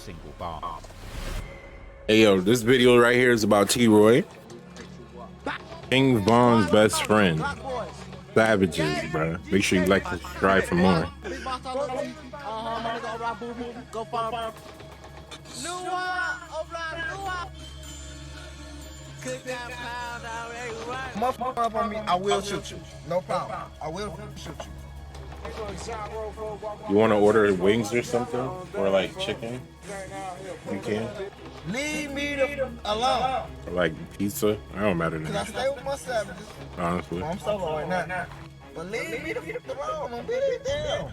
single bar. Hey yo, this video right here is about T-Roy, King Von's best friend. Savages, bro. Make sure you like and subscribe for more. Motherfucker up on me, I will shoot you. No problem. I will shoot you. You want to order wings or something? Or like chicken? You can. Leave me the alone. Or like pizza? I don't matter to Cause I me, stay with my savages. honestly. I'm solo right now. But leave me the alone. I'm beat it down.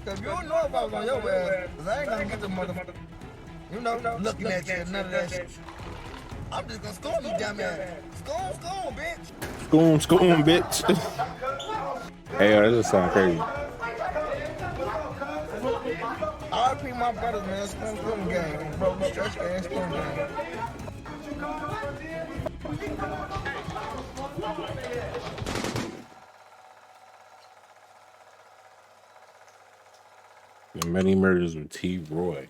Cause you don't know if I was on your ass. Cause I ain't gonna get the motherfucker. You know, looking at you and none of that shit. I'm just gonna scorn you, dumb ass. Scorn, bitch. Schoon, bitch. Hey yo, that just sound crazy. RP my brothers, man. Scorn gang. Bro, stretch gang, scorn gang. The many murders with T-Roy.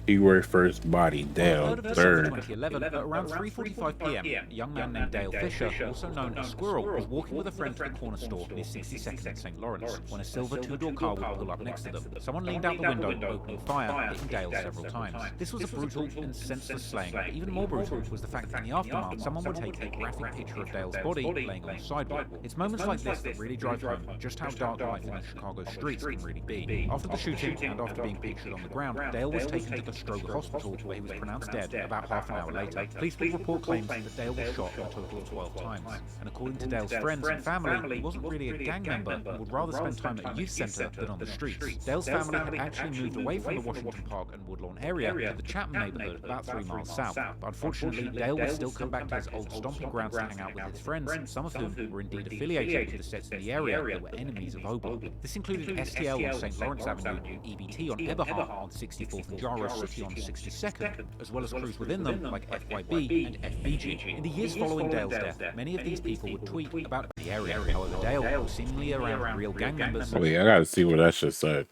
T-Roy first body, Dale. Third. 2011, at around 3:45 p.m., a young man named Dale Fisher, also known as Squirrel, was walking with a friend to the corner store near 62nd and St. Lawrence when a silver two-door car would pull up next to them. Someone leaned out the window, opening fire, hitting Dale several times. This was a brutal and senseless slaying, but even more brutal was the fact that in the aftermath, someone would take a graphic picture of Dale's body laying on the sidewalk. It's moments like this that really drive home just how dark life in the Chicago streets can really be. After the shooting, and after being pictured on the ground, Dale was taken to the Stroger Hospital, where he was pronounced dead about half an hour later. Police would report claims that Dale was shot a total of 12 times. And according to Dale's friends and family, he wasn't really a gang member and would rather spend time at a youth centre than on the streets. Dale's family had actually moved away from the Washington Park and Woodlawn area to the Chapman neighborhood about 3 miles south. But unfortunately, Dale would still come back to his old stomping grounds to hang out with his friends, some of whom were indeed affiliated with the sets in the area that were enemies of Oblong. This included STL on St. Lawrence Avenue, EBT on Eberhard on 64th and Jarrah City on 62nd, as well as crews within them like FYB and FBG. In the years following Dale's death, many of these people would tweet about the area. However, Dale was seemingly around real gang members. Wait, I gotta see what that shit said.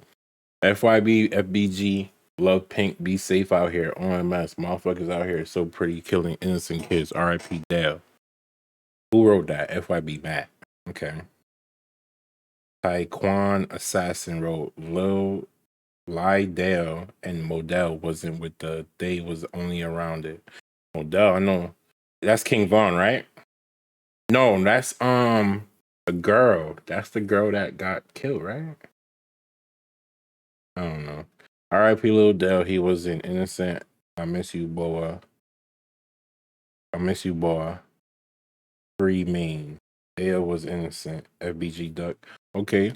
FYB, FBG, love pink, be safe out here. OMS, motherfuckers out here so pretty, killing innocent kids. RIP Dale. Who wrote that? FYB Matt. Okay. Taekwon Assassin wrote Lil Lydale and Modell wasn't with they was only around it. Modell, I know. That's King Von, right? No, that's a girl. That's the girl that got killed, right? I don't know. R.I.P. Lil Dell, he was an innocent. I miss you, boy. I miss you, boy. Free mean. Dale was innocent. FBG Duck. Okay.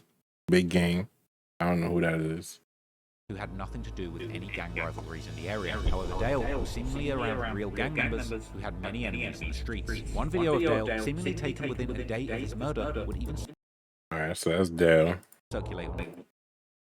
Big gang. I don't know who that is. Who had nothing to do with any gang rivalries in the area. However, Dale was seemingly around real gang members who had many enemies in the streets. One video of Dale, seemingly taken within a day of his murder, would even Alright, so that's Dale. circulate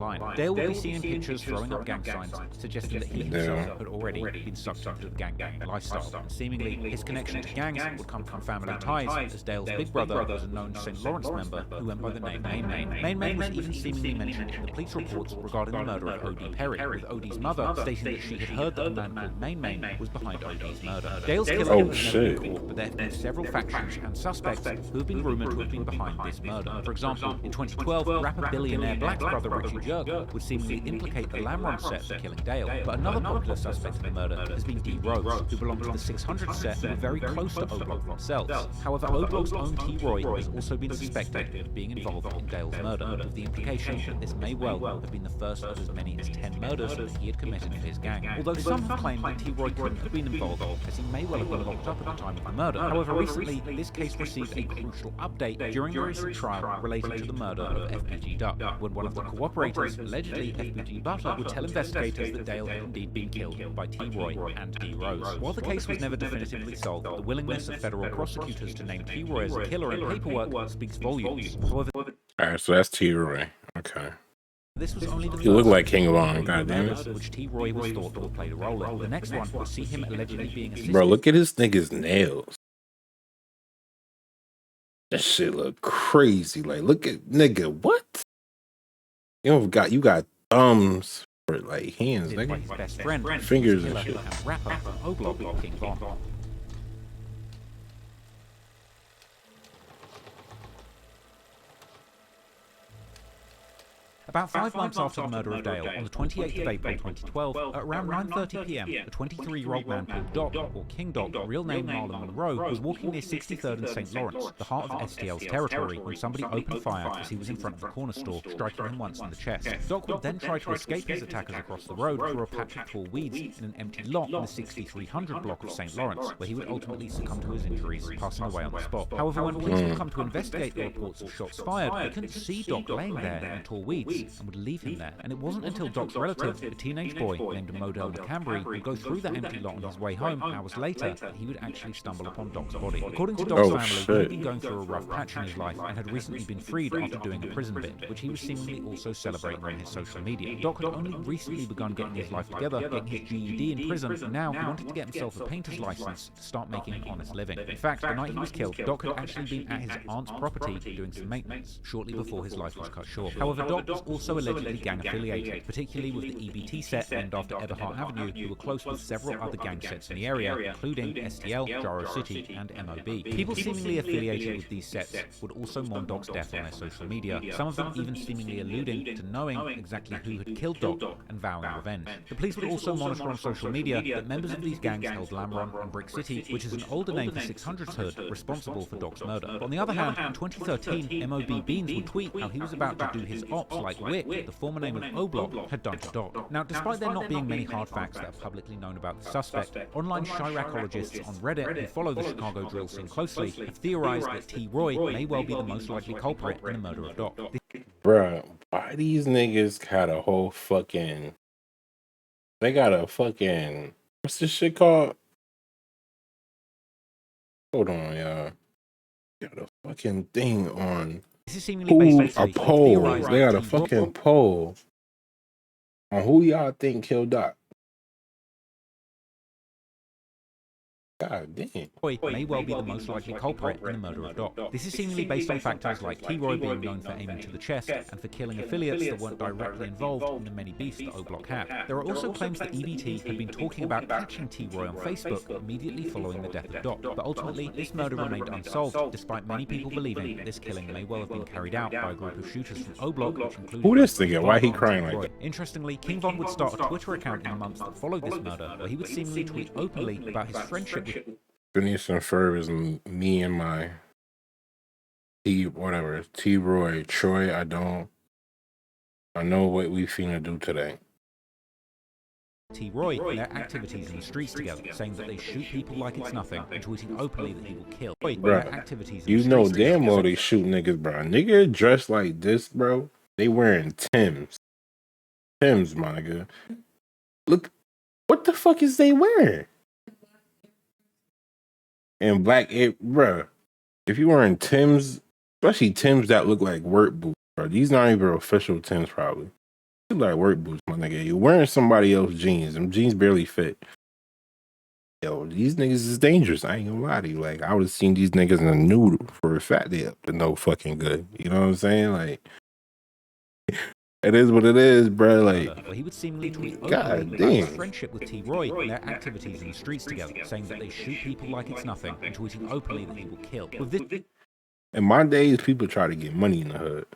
online. Dale would be seen in pictures throwing up gang signs, suggesting that he himself had already been sucked into the gang lifestyle. And seemingly, his connection to gangs would come from family ties, as Dale's big brother was a known St. Lawrence member who went by the name Main Main. Main Main was even seemingly mentioned in the police reports regarding the murder of O.D. Perry, with O.D.'s mother stating that she had heard that a man called Main Main was behind O.D.'s murder. Dale's killer was never been caught, but there have been several factions and suspects who have been rumoured to have been behind this murder. For example, in 2012, rapper billionaire Black's brother Richie Jurg would seemingly implicate the Lamron set for killing Dale. But another popular suspect in the murder has been D. Rose, who belonged to the 600 set and were very close to Oblong themselves. However, Oblong's own T-Roy has also been suspected of being involved in Dale's murder, with the implication that this may well have been the first of as many as 10 murders that he had committed for his gang. Although some have claimed that T-Roy couldn't have been involved, as he may well have been locked up at the time of the murder. However, recently, this case received a crucial update during a recent trial relating to the murder of FBG Duck, when one of the cooperators, allegedly FBG Butter, would tell investigators that Dale had indeed been killed by T-Roy and D. Rose. While the case was never definitively solved, the willingness of federal prosecutors to name T-Roy as a killer in paperwork speaks volumes. However, Alright, so that's T-Roy. Okay. this was only the You look first like King Von, goddammit. which T-Roy was thought to have played a role in. The next one would see him allegedly being assisted. Bro, look at this nigga's nails. That shit look crazy. Like, look at nigga, what? You got thumbs for like hands, by his nigga. best friend, Fingers killer and shit. and rapper from O-Block, King Von. About 5 months after the murder of Dale, on the 28th of April 2012, at around 9:30 p.m, the 23-year-old man called Doc, or King Doc, real name Marlon Monroe, was walking near 63rd and St. Lawrence, the heart of STL's territory, when somebody opened fire as he was in front of the corner store, striking him once in the chest. Doc would then try to escape his attackers across the road through a patch of tall weeds in an empty lot in the 6300 block of St. Lawrence, where he would ultimately succumb to his injuries, passing away on the spot. However, when police would come to investigate the reports of shots fired, they couldn't see Doc laying there in the tall weeds, and would leave him there. And it wasn't until Doc's relative, a teenage boy named Modell McCambry, would go through that empty lot on his way home hours later that he would actually stumble upon Doc's body. According to Doc's family, he had been going through a rough patch in his life and had recently been freed after doing a prison bit, which he was seemingly also celebrating on his social media. Doc had only recently begun getting his life together, getting his GED in prison, and now he wanted to get himself a painter's license to start making an honest living. In fact, the night he was killed, Doc had actually been at his aunt's property doing some maintenance, shortly before his life was cut short. However, Doc was also allegedly gang-affiliated, particularly with the EBT set named after Everhart Avenue, who were close with several other gang sets in the area, including STL, Jaro City, and MOB. People seemingly affiliated with these sets would also mourn Doc's death on their social media, some of them even seemingly alluding to knowing exactly who had killed Doc and vowing revenge. The police would also monitor on social media that members of these gangs held Lamron and Brick City, which is an older name for 600's hood, responsible for Doc's murder. But on the other hand, in 2013, MOB Beans would tweet how he was about to do his ops like Wick, the former name of O-Block, had done to Doc. Now, despite there not being many hard facts that are publicly known about the suspect, online Chiracologists on Reddit who follow the Chicago drill scene closely have theorized that T. Roy may well be the most likely culprit in the murder of Doc. Bruh, why these niggas got a whole fucking... They got a fucking... What's this shit called? Hold on, y'all. Got a fucking thing on... This is seemingly based on a poll. They got a fucking poll on who y'all think killed Doc. God damn. Roy may well be the most likely culprit in the murder of Doc. This is seemingly based on factors like T-Roy being known for aiming to the chest and for killing affiliates that weren't directly involved in the many beefs that O-Block had. There are also claims that EBT had been talking about catching T-Roy on Facebook immediately following the death of Doc, but ultimately this murder remained unsolved, despite many people believing that this killing may well have been carried out by a group of shooters from O-Block, which included... Who this nigga? Why he crying like that? Interestingly, King Von would start a Twitter account in the months that followed this murder, where he would seemingly tweet openly about his friendship with... Phineas and Ferb is me and my T-Roy, Troy, I know what we finna do today. T-Roy and their activities in the streets together, saying that they shoot people like it's nothing, and tweeting openly that he will kill. Bruh, you know damn well they shoot niggas, bro. Nigga dressed like this, bro. They wearing Timbs. Timbs, my nigga. Look, what the fuck is they wearing? And black, bro. If you wearing Timbs, especially Timbs that look like work boots, bro. These not even official Timbs, probably. They look like work boots, my nigga. You're wearing somebody else's jeans. Them jeans barely fit. Yo, these niggas is dangerous. I ain't gonna lie to you. Like, I would have seen these niggas in a nude for a fact they up to no fucking good. You know what I'm saying? Like, it is what it is, bro. Like, he would seemingly tweet God damn damn. friendship with T-Roy and their activities in the streets together, saying that they shoot people like it's nothing, and tweeting openly that he will kill. With this in my days, people try to get money in the hood.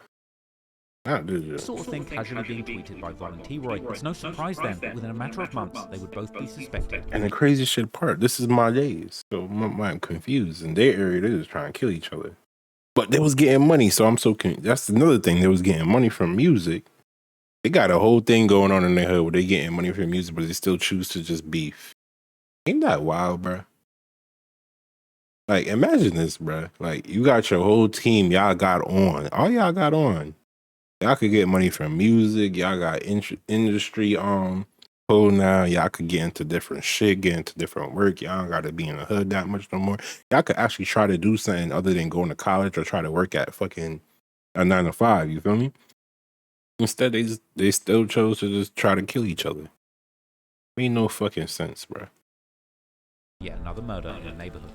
Not this sort of thing casually being tweeted by Von and T-Roy, it's no surprise then that within a matter of months they would both be suspected. And the crazy shit part, this is my days, so I'm confused. In their area, they was trying to kill each other, but they was getting money. So I'm so that's another thing. They was getting money from music. They got a whole thing going on in their hood where they getting money from music, but they still choose to just beef. Ain't that wild, bro? Like, imagine this, bro. Like, you got your whole team, y'all got on. All y'all got on. Y'all could get money from music. Y'all got industry pull now. Y'all could get into different shit, get into different work. Y'all don't got to be in the hood that much no more. Y'all could actually try to do something other than going to college or try to work at fucking a 9 to 5. You feel me? Instead, they still chose to just try to kill each other. Made no fucking sense, bro. Yet another murder in the neighborhood.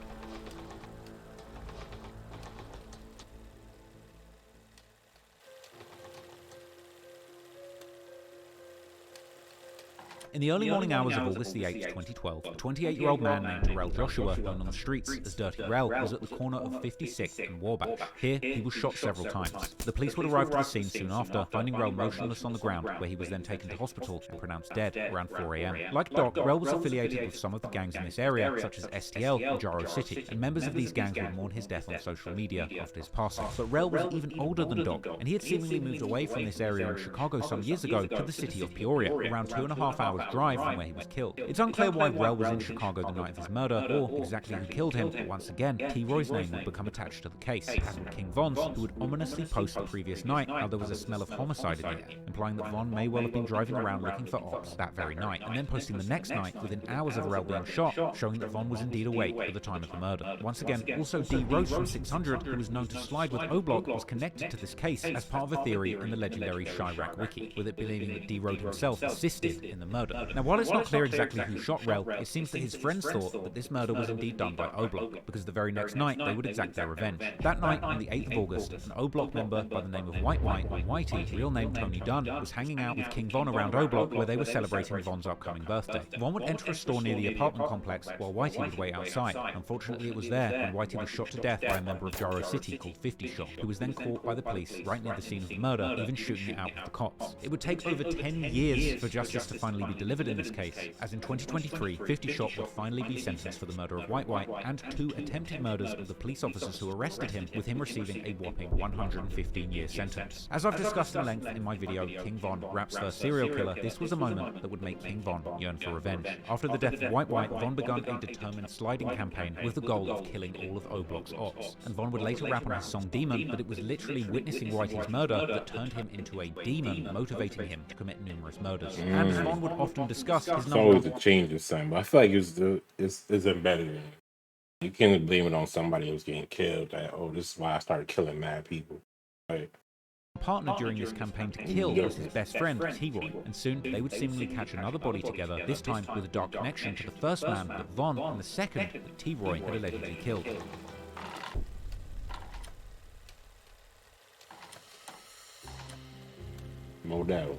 In the early morning hours of August the 8th, 2012, a 28-year-old man named Terrell Joshua, known on the streets as Dirty Rel, was at the corner of 56th and Wabash. Here, he was shot several times. The police would arrive to the scene soon after, finding Rel motionless on the ground, where he was then taken to hospital and pronounced dead around 4 a.m. Like Doc, Rel was affiliated with some of the gangs in this area, such as STL and Jaro City, and members of these gangs would mourn his death on social media after his passing. But Rel was even older than Doc, and he had seemingly moved away from this area in Chicago some years ago to the city of Peoria, around 2.5 hours drive from where he was killed. It's unclear why Rel was in Chicago the night of his murder, or exactly who killed him, but once again, T-Roy's name would become attached to the case, as would King Von's, who would ominously post the previous night how there was a smell of homicide in the air, implying that Von may well have been driving around looking for ops that very night, and then posting the next night, within hours of Rel being shot, showing that Von was indeed awake at the time of the murder. Once again, also D. Rose from 600, who was known to slide with O-Block, was connected to this case as part of a theory in the legendary Chirac Wiki, with it believing that D. Rose himself assisted in the murder. Now, while it's not clear exactly who shot Rel, it seems that his friends thought that this murder was indeed done by O-Block, because the very next night they would exact their revenge. That night, on the 8th of August, an O-Block member by the name of White White, or Whitey, real name Tony Dunn, was hanging out with King Von around O-Block, where they were celebrating Von's upcoming birthday. Von would enter a store near the apartment complex, while Whitey would wait outside. Unfortunately, it was there when Whitey was shot to death by a member of Jaro City called 50 Shot, who was then caught by the police right near the scene of the murder, even shooting it out with the cops. It would take over 10 years for justice to finally be delivered in this case, as in 2023, 50 Shot would finally be sentenced for the murder of White White and 2 attempted murders of the police officers who arrested him, with him receiving a whopping 115-year sentence. As I've discussed in length in my video, King Von, Rap's first serial killer, this was a moment that would make King Von yearn for revenge. After the death of White White, Von begun a determined sliding campaign with the goal of killing all of O-Block's ops, and Von would later rap on his song Demon, but it was literally witnessing Whitey's murder that turned him into a demon, motivating him to commit numerous murders. And as Von would often discuss his It's number always of a change of son, but I feel like it's embedded in it. You can't blame it on somebody who's getting killed. That, oh, this is why I started killing mad people. Like, partner during this campaign to kill was his best friend, T-Roy, and soon they would seemingly catch another body together, this time with a dark connection to the first man that Von and the second that T-Roy had allegedly killed. Modell.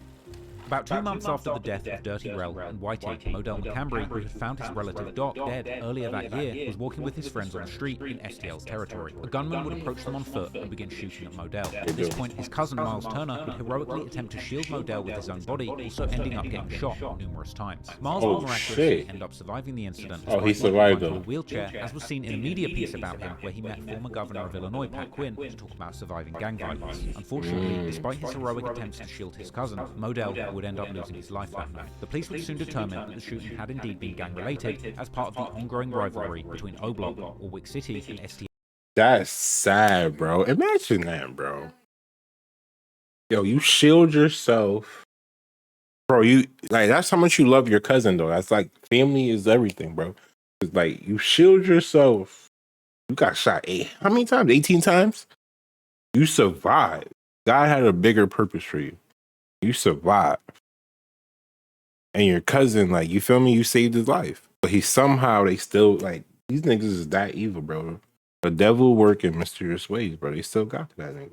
About 2 months after the death of Dirty Rel and Whitey, Modell McCambry, who had found his relative Doc dead earlier that year, was walking with his friends on the street in STL's territory. A gunman would approach them on foot and begin shooting at Modell. At this point, his cousin Miles Turner would heroically attempt to shield Modell with his own body, also ending up getting shot numerous times. Miles would miraculously end up surviving the incident. He survived in a though. wheelchair, as was seen in a media piece about him, where he met former governor of Illinois, Pat Quinn, to talk about surviving gang violence. Unfortunately, despite his heroic attempts to shield his cousin, Modell would end up losing his life that night. The police would soon determine that the shooting had indeed been gang-related as part of the ongoing rivalry between O-Block, or Wick City, and STL. That's sad, bro. Imagine that, bro. Yo, you shield yourself. Bro, you like that's how much you love your cousin though. That's like family is everything, bro. It's like you shield yourself. You got shot how many times? 18 times? You survived. God had a bigger purpose for you. You survived. And your cousin, like, you feel me? You saved his life. But they still, like, these niggas is that evil, bro. The devil work in mysterious ways, bro. They still got to that nigga.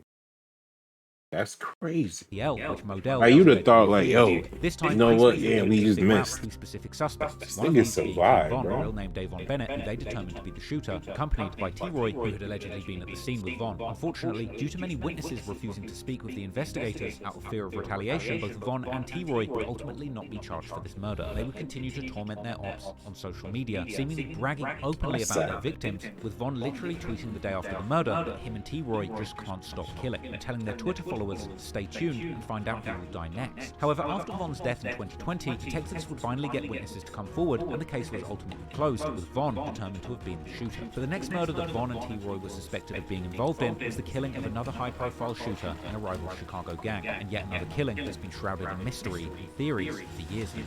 That's crazy. Which Modell Like, you'd have thought, like, yo, this time, you know what? Yeah, we just missed. 2 specific suspects. This One of nigga these being survived, King Von, bro. real name Davon Bennett, who they determined to be the shooter, accompanied by T-Roy, who had allegedly been at the scene with Von. Unfortunately, due to many witnesses refusing to speak with the investigators out of fear of retaliation, both Von and T-Roy would ultimately not be charged for this murder. They would continue to torment their ops on social media, seemingly bragging openly about their victims, with Von literally tweeting the day after the murder that him and T-Roy just can't stop killing, and telling their Twitter followers to stay tuned and find out who will die next. However, after Von's death in 2020, detectives would finally get witnesses to come forward, and the case was ultimately closed, with Von determined to have been the shooter. But the next murder that Von and T-Roy were suspected of being involved in was the killing of another high-profile shooter in a rival Chicago gang, and yet another killing that's been shrouded in mystery and theories for years now.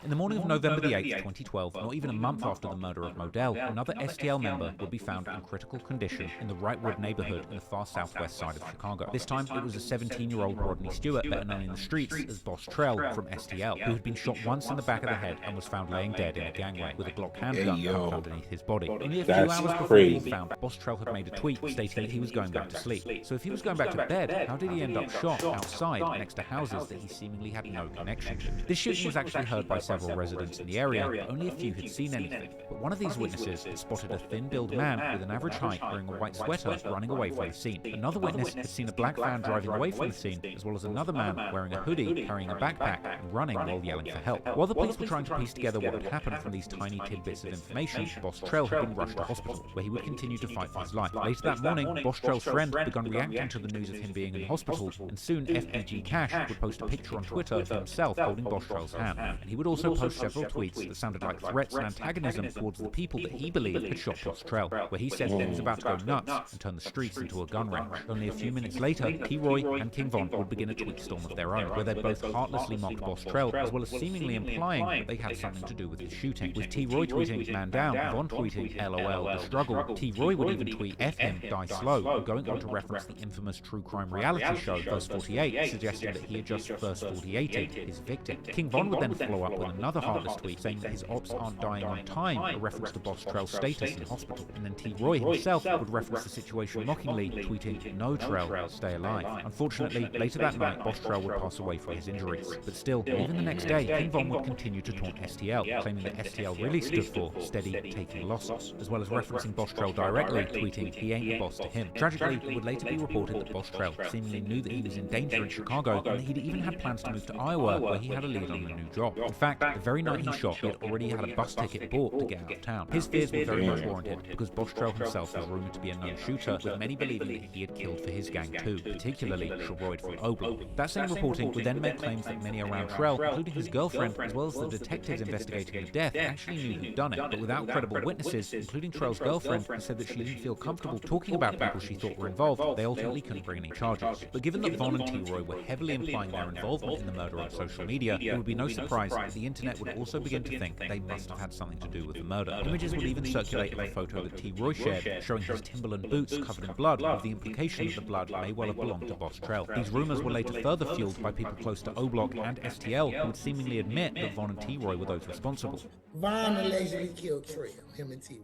In the morning of November the 8th, 2012, not even a month after the murder of Modell, another STL member would be found in critical condition in the Wrightwood neighborhood in the far southwest side of Chicago. This time, it was a 17-year-old Rodney Stewart, better known in the streets as Boss Trell from STL, who had been shot once in the back of the head and was found laying dead in a gangway with a Glock handgun tucked underneath his body. Only a few hours before he was found, Boss Trell had made a tweet stating that he was going back to sleep. So if he was going back to bed, how did he end up shot outside next to houses that he seemingly had no connection to? This shooting was actually heard by several residents in the area, but only a few had seen anything. But one of these witnesses had spotted a thin-billed man with an average height wearing a white sweater running away from the scene. Another witness had seen a black van driving away from the scene, as well as another man wearing a hoodie, carrying a backpack, and running while yelling for help. While the police were trying to piece together what had happened from these tiny tidbits of information, Boss Trell had been rushed to hospital, where he would continue to fight for his life. Later that morning, Boss Trell's friend began reacting to the news of him being in hospital, and soon FBG Cash would post a picture on Twitter of himself holding Boss Trell's hand. And he would also post several tweets that sounded like threats and antagonism towards the people that he believed had shot Boss Trell, where he said that he was about to go nuts and turn the streets into a gun range. Only a few minutes later, T-Roy and King Von would begin a tweet storm of their own, where they both heartlessly mocked Boss Trell, as well as seemingly implying that they had something to do with the shooting, with T-Roy tweeting "Man down," Von tweeting "LOL, the struggle." T-Roy would even tweet "F him, die slow," going on to reference the infamous true crime reality show Verse 48, suggesting that he had just Verse 48'd his victim. King Von would then follow up with another heartless tweet saying that his ops aren't dying on time, a reference to Boss Trell's status in hospital. And then T-Roy himself would reference the situation mockingly, tweeting "No Trell, stay alive." Unfortunately, later that night, Boss Trell would pass away from his injuries. But still, even the next day, King Von would continue to taunt STL, claiming that STL really stood for steady taking losses, as well as referencing Boss Trell directly, tweeting "He ain't the boss" to him. Tragically, it would later be reported that Boss Trell seemingly knew that he was in danger in Chicago, and that he'd even had plans to move to Iowa, where he had a lead on a new job. In fact, the very night he shot, he had already had a bus ticket bought to get out of town. His fears were very much warranted, because Boss Trell himself was rumored to be a known shooter, with many believing that he had killed for his gang too, particularly Shabroid from Oblong. That same reporting would then make claims that many around Trell, including his girlfriend, as well as the detectives investigating the death, actually knew who'd done it, but without credible witnesses, including Trell's girlfriend, who said that she didn't feel comfortable talking about people she thought were involved, they ultimately couldn't bring any charges. But given that Von and T-Roy were heavily implying their involvement in the murder on social media, it would be no surprise that the internet would also begin to think they must have had something to do with the murder. Images would even circulate of a photo that T-Roy shared, showing his Timberland boots covered in blood, with the implication that the blood may well have belonged to Boss Trell. These rumors were later further fueled by people close to O-Block and STL, who would seemingly admit that Von and T-Roy were those responsible. Von allegedly killed Trell, him and T-Roy.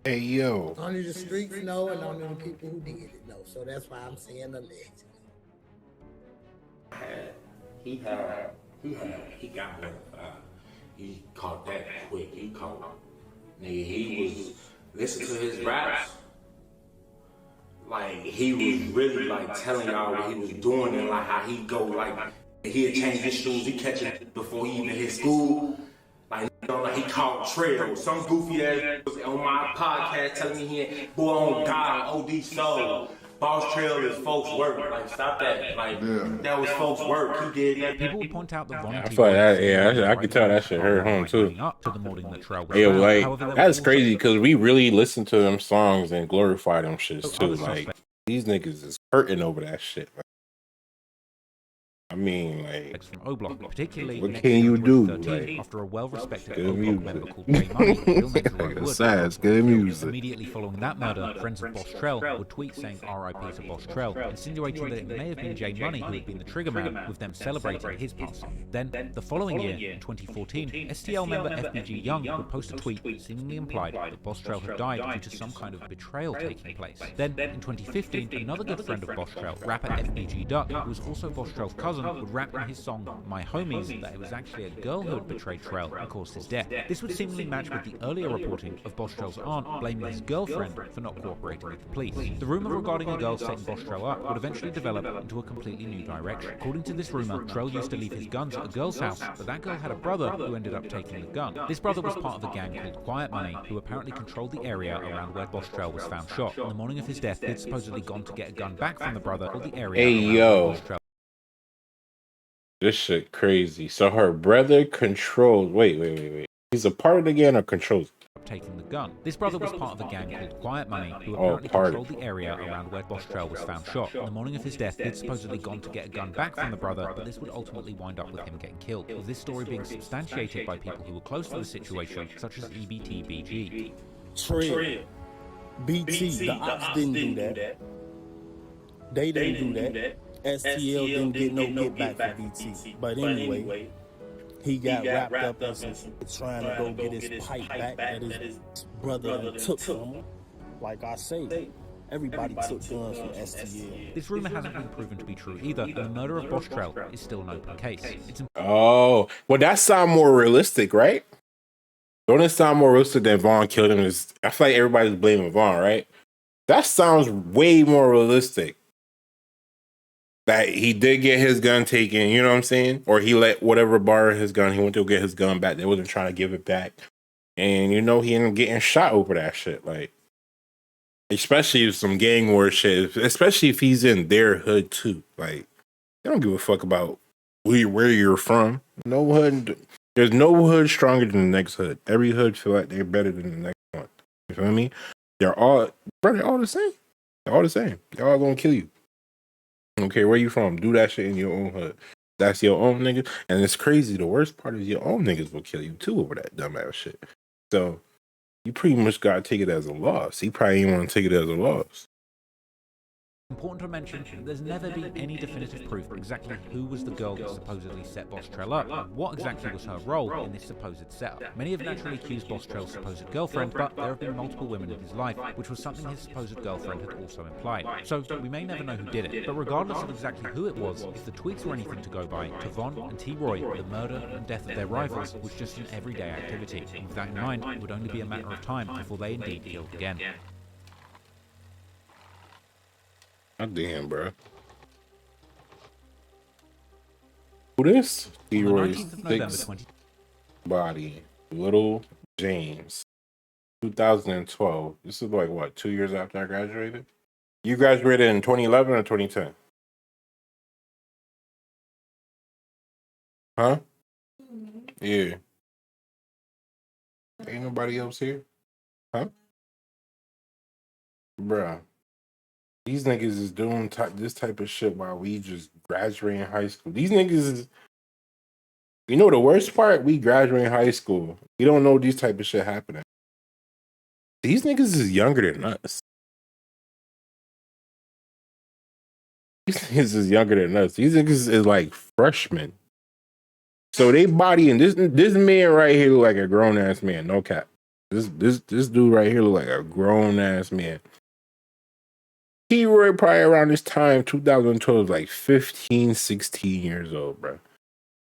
Hey, yo. Only the streets know, and only the people who did it know. So that's why I'm saying allegedly. He got one. He caught that quick. He caught. Nigga, he was listening to his raps. Like, he was really, like, telling y'all what he was doing and, like, how he go, like, he'd change his shoes. He catch it before he even hit school. Like, you know, like, he caught Trell. Some goofy ass was on my podcast telling me he ain't, boy, on God, OD Soul. Boss Trell is folks' work. Like, stop that. Like, that was folks' work. He did that. People would point out that Von I feel like that, I could tell that shit hurt home too. Up to the morning that Trell was Yeah, found. like, However, there that's was crazy because we really listen to them songs and glorify them shits too. other Like, suspects. these niggas is hurting over that shit. Like, I mean, like, from O-Block, particularly what next can year you in do? 2013, Like, after a well-respected good O-Block music. member called Jay Money, real names are like wood. sad, it's good music. Immediately following that murder, friends of Boss Trell would tweet saying RIP to Boss Trell, insinuating that it may have been Jay Money who had been the triggerman, with them celebrating his passing. Then, the following year, in 2014, STL member FBG Young would post a tweet that seemingly implied that Boss Trell had died due to some kind of betrayal taking place. Then, in 2015, another good friend of Boss Trell, rapper FBG Duck, who was also Boss Trell's cousin, would rap in his song My Homies that it was actually a girl who had betrayed Trell and caused his death. This would seemingly match with the earlier reporting of Boss Trell's aunt blaming his girlfriend for not cooperating with the police. The rumor regarding a girl setting Boss Trell up would eventually develop into a completely new direction. According to this rumor, Trell used to leave his guns at a girl's house, but that girl had a brother who ended up taking the gun. This brother was part of a gang called Quiet Money, who apparently controlled the area around where Boss Trell was found shot. On the morning of his death, he had supposedly gone to get a gun back from the brother or the area Hey, around yo. where Boss Trell. this shit crazy. So her brother controls. Wait. He's a part of the gang or controls? taking the gun. This brother was part of a gang called Quiet Money, who Oh, apparently party. controlled the area around where Bostrel was found shot. On the morning of his death, he'd supposedly gone to get a gun back from the brother, but this would ultimately wind up with him getting killed, with this story being substantiated by people who were close to the situation, such as EBT-BG. Trill. BT, the ops didn't do that. They didn't do that. STL didn't get no get back for BT. But anyway, he got wrapped up in some trying to go get his pipe back that his brother took from him. Like I say, everybody took guns from STL. This rumor hasn't been proven to be true either, and the murder of Bostrel is still an open case. It's Oh, well, that sound more realistic, right? Don't it sound more realistic than Vaughn killed him? I feel like everybody's blaming Vaughn, right? That sounds way more realistic. That he did get his gun taken, you know what I'm saying? Or he let whatever borrow his gun, he went to go get his gun back. They wasn't trying to give it back. And he ended up getting shot over that shit. Like, especially if some gang war shit, especially if he's in their hood too. Like, they don't give a fuck about where you're from. No hood. There's no hood stronger than the next hood. Every hood feel like they're better than the next one. You feel me? They're all the same. They're all the same. They're all gonna kill you. I don't care where you from. Do that shit in your own hood. That's your own niggas. And it's crazy. The worst part is your own niggas will kill you too over that dumbass shit. So you pretty much gotta take it as a loss. He probably ain't want to take it as a loss. important to mention that there's never been any definitive proof exactly who was the girl that supposedly set Bostrel up, and what exactly was her role in this supposed setup. Many have naturally accused Bostrel's supposed girlfriend, but there have been multiple women in his life, which was something his supposed girlfriend had also implied. So we may never know who did it, but regardless of exactly who it was, if the tweets were anything to go by, to Von and T. Roy, the murder and death of their rivals was just an everyday activity, and with that in mind, it would only be a matter of time before they indeed killed again. God damn, bro. Who this? On the T-Roy's 19th of November 6th body. Little James. 2012. This is like, what, 2 years after I graduated? You graduated in 2011 or 2010? Huh? Yeah. Ain't nobody else here? Huh? Bruh. These niggas is doing this type of shit while we just graduating high school. These niggas is, you know the worst part? We graduating high school. We don't know these type of shit happening. These niggas is younger than us. These niggas is younger than us. These niggas is like freshmen. So they bodying this man right here look like a grown ass man. No cap. This dude right here look like a grown ass man. T. Roy probably around this time, 2012, like 15, 16 years old, bro.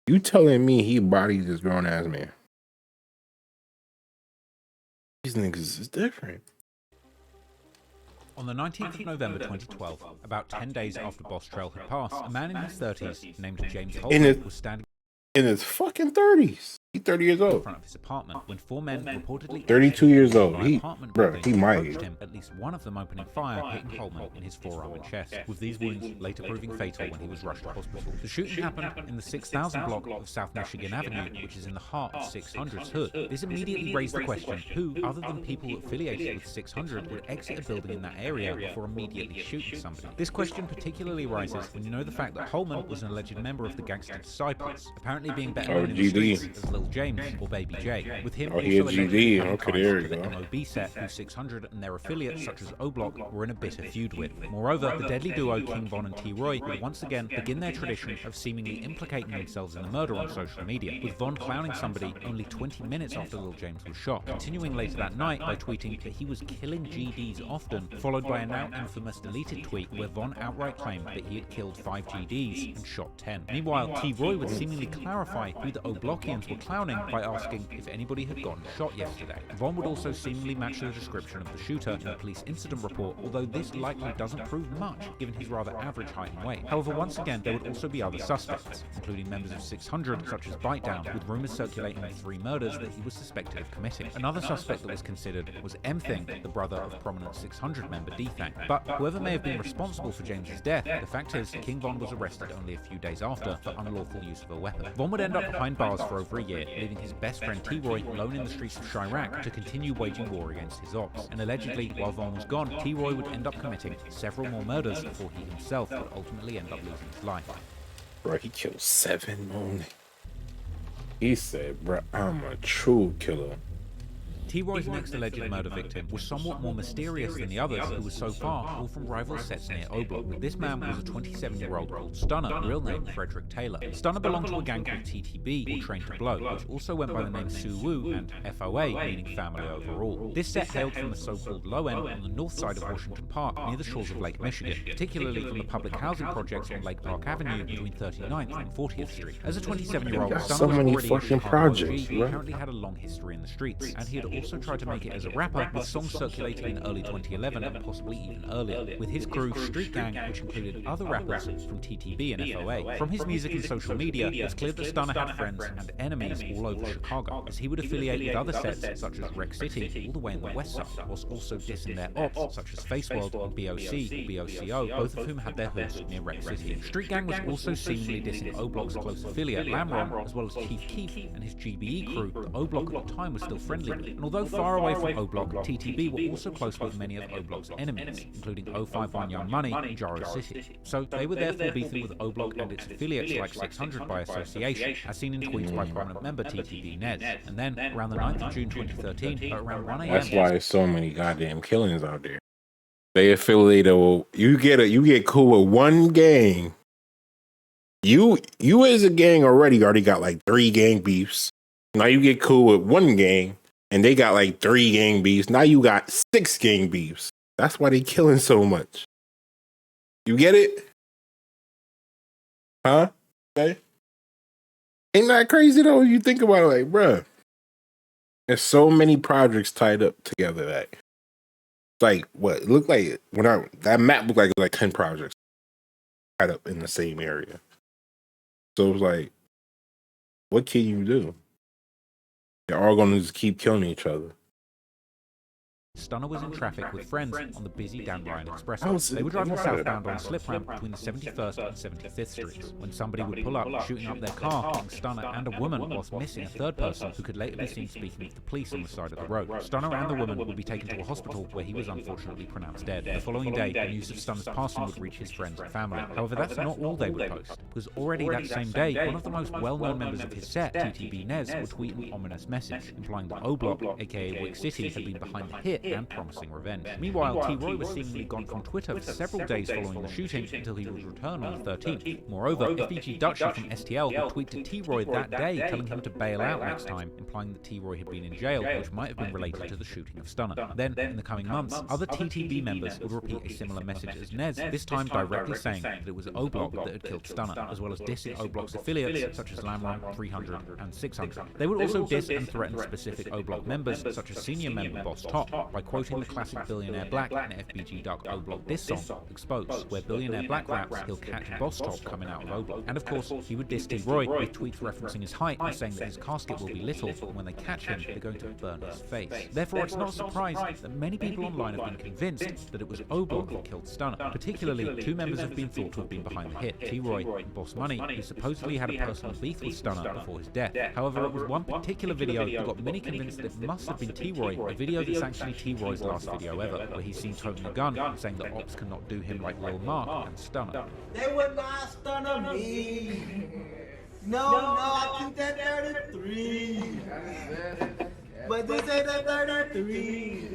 You telling me he bodied this grown ass man? These niggas is different. On the 19th of November 2012, about 10 days after Bostrel had passed, a man in his 30s named James Holman was standing in his fucking 30s. He's 30 years in old. front of his apartment when four men reportedly 32 years old. by apartment Bro, windows he might. approached him, at least one of them opening fire, hitting Holman in his forearm and chest, with these wounds later proving fatal when he was rushed to hospital. The shooting happened in the 6000 block of South Michigan Avenue, which is in the heart of 600's hood. This immediately raised the question, who, other than people affiliated with 600, would exit a building in that area before immediately shooting somebody? This question particularly arises when you know the fact that Holman was an alleged member of the Gangster Disciples, apparently being better known in the GD. streets as Lil James or Baby J, with him he a also GD. allegedly having Okay, ties there to you the go. MOB set, who 600 and their affiliates such as O-Block were in a bitter feud with. Moreover, the deadly duo King Von and T. Roy would once again begin their tradition of seemingly implicating themselves in the murder on social media, with Von clowning somebody only 20 minutes after Lil James was shot, continuing later that night by tweeting that he was killing GDs often, followed by a now infamous deleted tweet where Von outright claimed that he had killed 5 GDs and shot 10. Meanwhile, T. Roy would seemingly clarify who the O-Blockians were clowning by asking if anybody had gotten shot yesterday. Von would also seemingly match the description of the shooter in the police incident report, although this likely doesn't prove much given his rather average height and weight. However, once again, there would also be other suspects, including members of 600 such as Bitedown, with rumors circulating of 3 murders that he was suspected of committing. Another suspect that was considered was M-Thing, the brother of prominent 600 member D-Thang. But whoever may have been responsible for James's death, the fact is King Von was arrested only a few days after for unlawful use of a weapon. Von would end up behind bars for over a year, year, leaving his best friend T-Roy alone in the streets of Chirac to continue waging war against his ops. And allegedly, while Vaughn was gone, T-Roy would end up committing several more murders before he himself would ultimately end up losing his life. Bro, he killed 7 more. He said, bro, I'm a true killer. T-Roy's next alleged murder victim was somewhat more mysterious than the others, who were so far all from rival sets near O-Block. This man was a 27-year-old called Stunner, real name Frederick Taylor. Stunner belonged to a gang called TTB, or Train to Blow, which also went by the name Suwoo and FOA, meaning family overall. This set hailed from the so-called low end on the north side of Washington Park, near the shores of Lake Michigan, particularly from the public housing projects on Lake Park Avenue between 39th and 40th Street. As a 27-year-old, Stunner was already fucking projects, he currently had a long history in the streets, and he had also tried to make it as a rapper, with songs circulating in early 2011 and possibly even earlier, with his crew Street Gang, which included other rappers from TTB and FOA. From his music and social media, it's clear that Stunner had friends and enemies all over Chicago, as he would affiliate with other sets such as Wreck City, all the way in the west side, whilst also dissing their ops such as Face World and BOC or BOCO, both of whom had their hoods near Wreck City. Street Gang was also seemingly dissing O-Block's close affiliate Lamron, as well as Keith Keith and his GBE crew that O-Block at the time was still friendly with. And although far away from O-Block, TTB were also close with many of O-Block's enemies, including 051 Young Money and Jaro City. So they were therefore beefing with O-Block and its affiliates like 600 by association, as seen in tweets by prominent member TTB Nez. And then, around the 9th of June 2013, at around 1 a.m. That's why there's so many goddamn killings out there. They affiliated with, you get cool with one gang. You as a gang already got like 3 gang beefs. Now you get cool with one gang, and they got like 3 gang beefs. Now you got 6 gang beefs. That's why they killing so much. You get it? Huh? Okay. Ain't that crazy though? You think about it, like, bruh. There's so many projects tied up together that, like, what it looked like that map looked like 10 projects tied up in the same area. So it was like, what can you do? They're all going to just keep killing each other. Stunner was in traffic with friends on the busy Dan Ryan Expressway. They were driving southbound on a slip ramp between the 71st and 75th Streets, when somebody would pull up, shooting up their car, hitting Stunner and a woman, whilst missing a third person who could later be seen speaking with the police on the side of the road. Stunner and the woman would be taken to a hospital, where he was unfortunately pronounced dead. The following day, the news of Stunner's passing would reach his friends and family. However, that's not all they would post, because already that same day, one of the most well-known members of his set, TTB Nez, would tweet an ominous message, implying that O-Block, aka Wick City, had been behind the hit and promising revenge. Meanwhile, T-Roy was seemingly gone from Twitter for several days following the shooting until he would return on the 13th. Moreover, FBG Dutchie from STL had tweeted to T-Roy that day telling him to bail out next time, implying that T-Roy had been in jail, which might have been related to the shooting of Stunner. Then, in the coming months, other TTB members would repeat a similar message as Nez, this time directly saying that it was O-Block that had killed Stunner, as well as dissing O-Block's affiliates such as Lamron, 300, and 600. They would also diss and threaten specific O-Block members, such as senior member Boss Top, by quoting the classic Billionaire Black and FBG Duck O-Block diss song, Exposed, where Billionaire Black raps he'll catch Boss Top coming out of O-Block. And of course, he would diss T-Roy with tweets referencing his height and saying that his casket will be little, and when they catch him, they're going to burn his face. Therefore, it's not a surprise that many people online have been convinced that it was O-Block that killed Stunner. Particularly, 2 members have been thought to have been behind the hit, T-Roy and Boss Money, who supposedly had a personal beef with Stunner before his death. However, it was one particular video that got many convinced that it must have been T-Roy, a video that's actually T-Roy's last video ever, where he's seen toting a gun and saying that ops cannot do him like Lil Mark and Stunner. They would not Stunner me. No, I keep that 33. But this ain't a 33.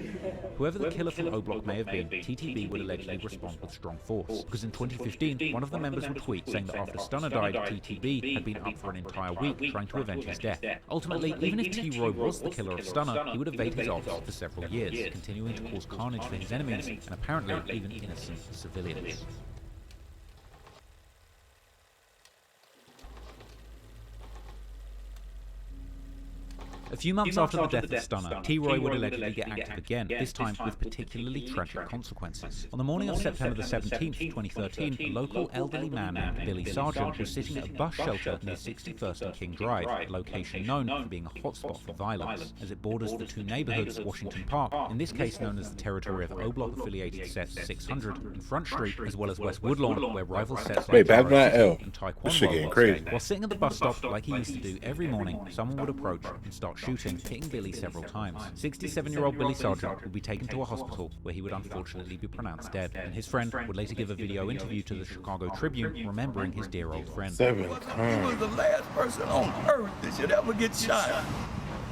Whoever the killer from O-Block may have been, TTB would allegedly respond with strong force, because in 2015, one of the members would tweet saying that after Stunner died, TTB had been up for an entire week trying to avenge his death. Ultimately, even if T-Roy was the killer of Stunner, he would evade his ops for several years, continuing to cause carnage for his enemies, and apparently even innocent civilians. A few months after the death of Stunner, T-Roy would allegedly get active again, this time with particularly tragic consequences. On the morning of September the 17th, 2013, a local elderly man named Billy Sargent was sitting at a bus shelter near 61st and King Drive, a location known for being a hotspot for violence, as it borders the two neighborhoods, Washington Park, in this case known as the territory of O-Block-affiliated sets 600 and Front Street, as well as West Woodlawn, where rival sets like back that L. and This shit Taekwondo getting once crazy. came. While sitting at the bus stop, like he used to do every morning, someone would approach and start shooting, hitting Billy several times. 67-year-old Billy Sargent would be taken to a hospital where he would unfortunately be pronounced dead, and his friend would later give a video interview to the Chicago Tribune remembering his dear old friend. 7 He was times. the last person on earth that should ever get shot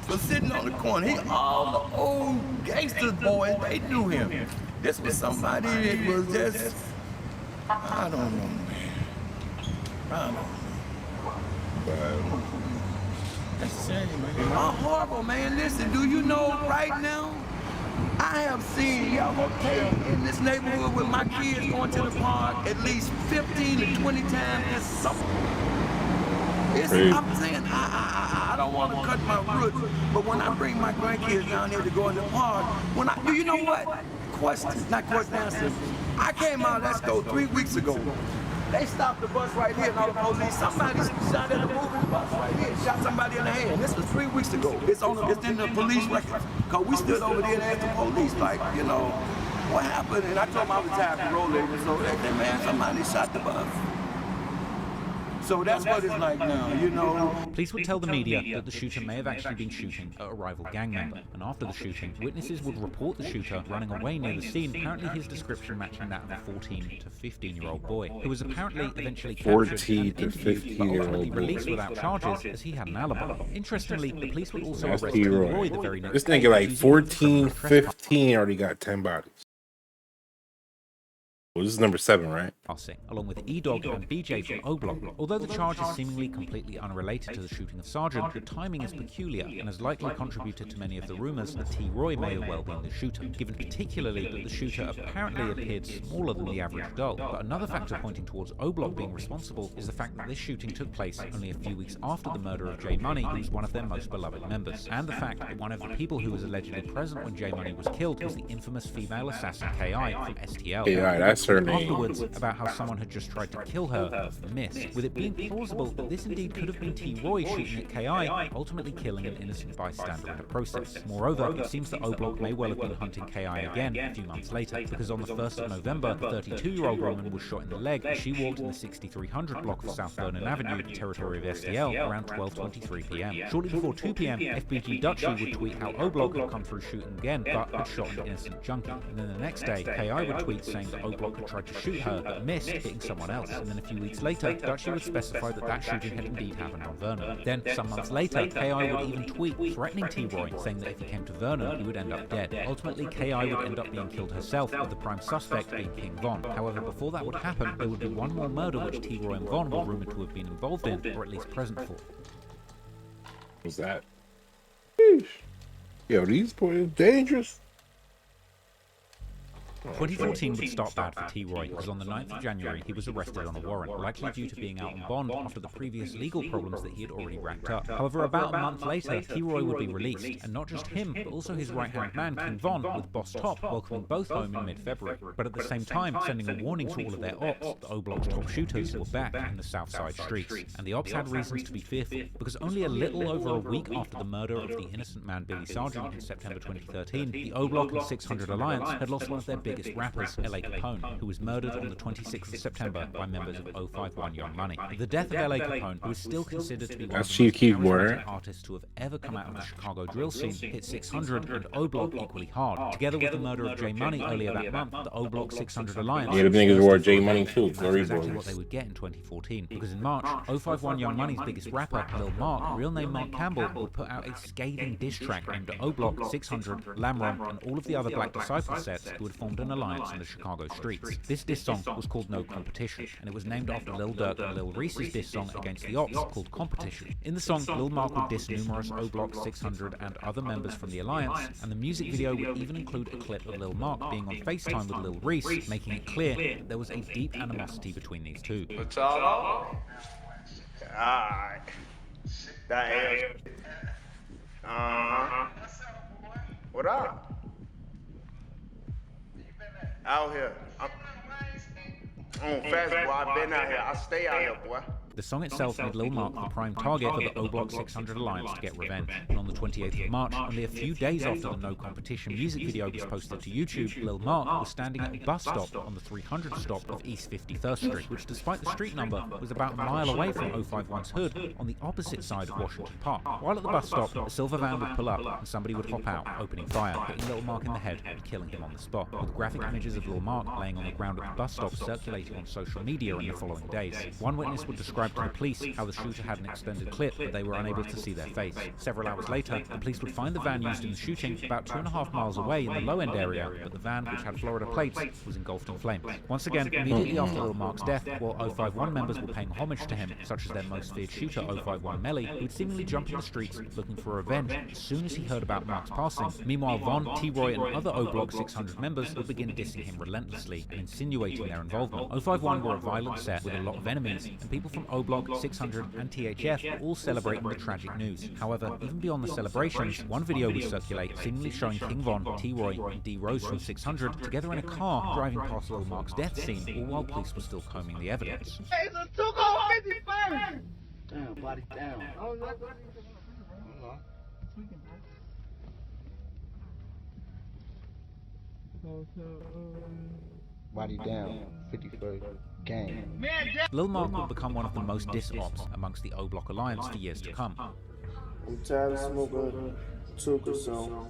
for sitting on the corner. All the old gangsters boys, they knew him. This was somebody that was just, I don't know, man. I don't know. That's a shame, man. Oh, horrible, man. Listen, do you know right now? I have seen Yellow Tape in this neighborhood with my kids going to the park at least 15 to 20 times this summer. I'm saying I don't want to cut my roots, but when I bring my grandkids down here to go in the park, do you know what? Not question answer. I came out, let's go, 3 weeks ago. They stopped the bus right here and all the police. Somebody shot at the moving bus right here, shot somebody in the head. This was 3 weeks ago. It's in the police records. Cause we stood over there and asked the police, like, you know, what happened? And I told them I was retired parole agent, so they said, man, somebody shot the bus. So that's what it's like now, you know. Police would tell the media that the shooter may have actually been shooting at a rival gang member, and after the shooting, witnesses would report the shooter running away near the scene, apparently his description matching that of a 14 to 15-year-old boy, who was apparently eventually captured 14 and to interviewed, but 15-year-old ultimately boy. released without charges as he had an alibi. Interestingly, the police would also That's arrest T-Roy. T-Roy the very next This day, nigga like accusing him of 14, criminal trespassing. 15 already got 10 bodies. Well, this is number 7, right? Along with E-Dog and BJ from O-Block. Although the charge is seemingly completely unrelated to the shooting of Sargent, the timing is peculiar and has likely contributed to many of the rumors that T-Roy may have well been the shooter, given particularly that the shooter apparently appeared smaller than the average adult. But another factor pointing towards O-Block being responsible is the fact that this shooting took place only a few weeks after the murder of J Money, who was one of their most beloved members, and the fact that one of the people who was allegedly present when J Money was killed was the infamous female assassin K.I. from STL. K.I., that's her name. Afterwards, about how someone had just tried to kill her, but missed, with it being plausible that this indeed could have been T-Roy shooting at K.I., ultimately killing an innocent bystander in the process. Moreover, it seems that O-Block may well have been hunting K.I. again a few months later, because on the 1st of November, the 32-year-old woman was shot in the leg as she walked in the 6300 block of South Vernon Avenue, the territory of STL, around 12:23 p.m. Shortly before 2 p.m., FBG Dutchie would tweet how O-Block had come through shooting again, but had shot an innocent junkie. And then the next day, K.I. would tweet saying that O-Block had tried to shoot her, but missed, hitting someone else. And then a few weeks later, Dutchie would specify that that shooting had indeed happened on Vernon. Then, some months later, K.I. would even tweet threatening T-Roy, saying that if he came to Vernon, he would end up dead. Ultimately, K.I. would end up being killed herself, with the prime suspect being King Von. However, before that would happen, there would be one more murder which T-Roy and Von were rumored to have been involved in, or at least present for. What's that? Sheesh. Yo, these boys dangerous. 2014 would start bad for T-Roy, because on the 9th of January he was arrested on a warrant, likely due to being out on bond after the previous legal problems that he had already racked up. However, about a month later, T-Roy would be released, and not just him, but also his right-hand man, King Von, with Boss Top welcoming both home in mid-February. But at the same time, sending a warning to all of their ops, the O-Block's top shooters were back in the South Side streets. And the ops had reasons to be fearful, because only a little over a week after the murder of the innocent man Billy Sargent in September 2013, the O-Block and 600 Alliance had lost one of their biggest rappers, L.A. Capone, who was murdered on the 26th of September by members of 051 Young Money. The death of L.A. Capone, who is still considered to be one of the most charismatic artists to have ever come out of the Chicago drill scene, hit 600 and O-Block equally hard. Together with the murder of J Money earlier that month, the O-Block 600 Alliance... Yeah, the niggas wore J Money too, That's Glory exactly Boys. what they would get in 2014, because in March, 051 Young Money's biggest rapper, Lil Mark, real name Mark Campbell, would put out a scathing diss track aimed at O-Block, 600, Lamron, and all of the other Black Disciple sets who had formed an alliance in the Chicago streets. This diss song was called No Competition, and it was named after Lil Durk and Lil Reese's diss song against the Ops called Competition. In the song, Lil Mark would diss numerous O-Block, 600, and other members from the alliance, and the music video would even include a clip of Lil Mark being on FaceTime with Lil Reese, making it clear that there was a deep animosity between these two. What y'all on? Alright. That is. Uh-huh. What up? Out here. I'm on fast, boy. I've been out here. I stay out here, boy. The song itself made Lil Mark the prime target for the O Block 600 Alliance to get revenge. And on the 28th of March, only a few days after the No Competition music video was posted to YouTube, Lil Mark was standing at a bus stop on the 300 stop of East 53rd Street, which despite the street number, was about a mile away from 051's hood on the opposite side of Washington Park. While at the bus stop, a silver van would pull up and somebody would hop out, opening fire, hitting Lil Mark in the head and killing him on the spot, with graphic images of Lil Mark laying on the ground at the bus stop circulating on social media in the following days. One witness would describe to the police how the shooter had an extended clip, but they were unable to see their face. Several hours later, the police would find the van used in the shooting about 2.5 miles away in the low-end area, but the van, which had Florida plates, was engulfed in flames. Once again, immediately after Lil Mark's death, while 051 members were paying homage to him, such as their most feared shooter, 051 Melly, who would seemingly jump in the streets looking for revenge as soon as he heard about Mark's passing. Meanwhile, Von, T-Roy, and other O Block 600 members would begin dissing him relentlessly and insinuating their involvement. 051 were a violent set with a lot of enemies, and people from O Block, 600, and THF were all celebrating the tragic news. However, even beyond the celebrations, one video would circulate seemingly showing King Von, T-Roy, and D Rose from 600 together in a car driving past Lil Mark's death scene, all while police were still combing the evidence. Hey, it's a 2-50 Damn, body down. Body down, 51st gang. Lil Mark would become one of the most diss-ops amongst the O Block Alliance for years to come. I'm tired of smoking Tuka, so,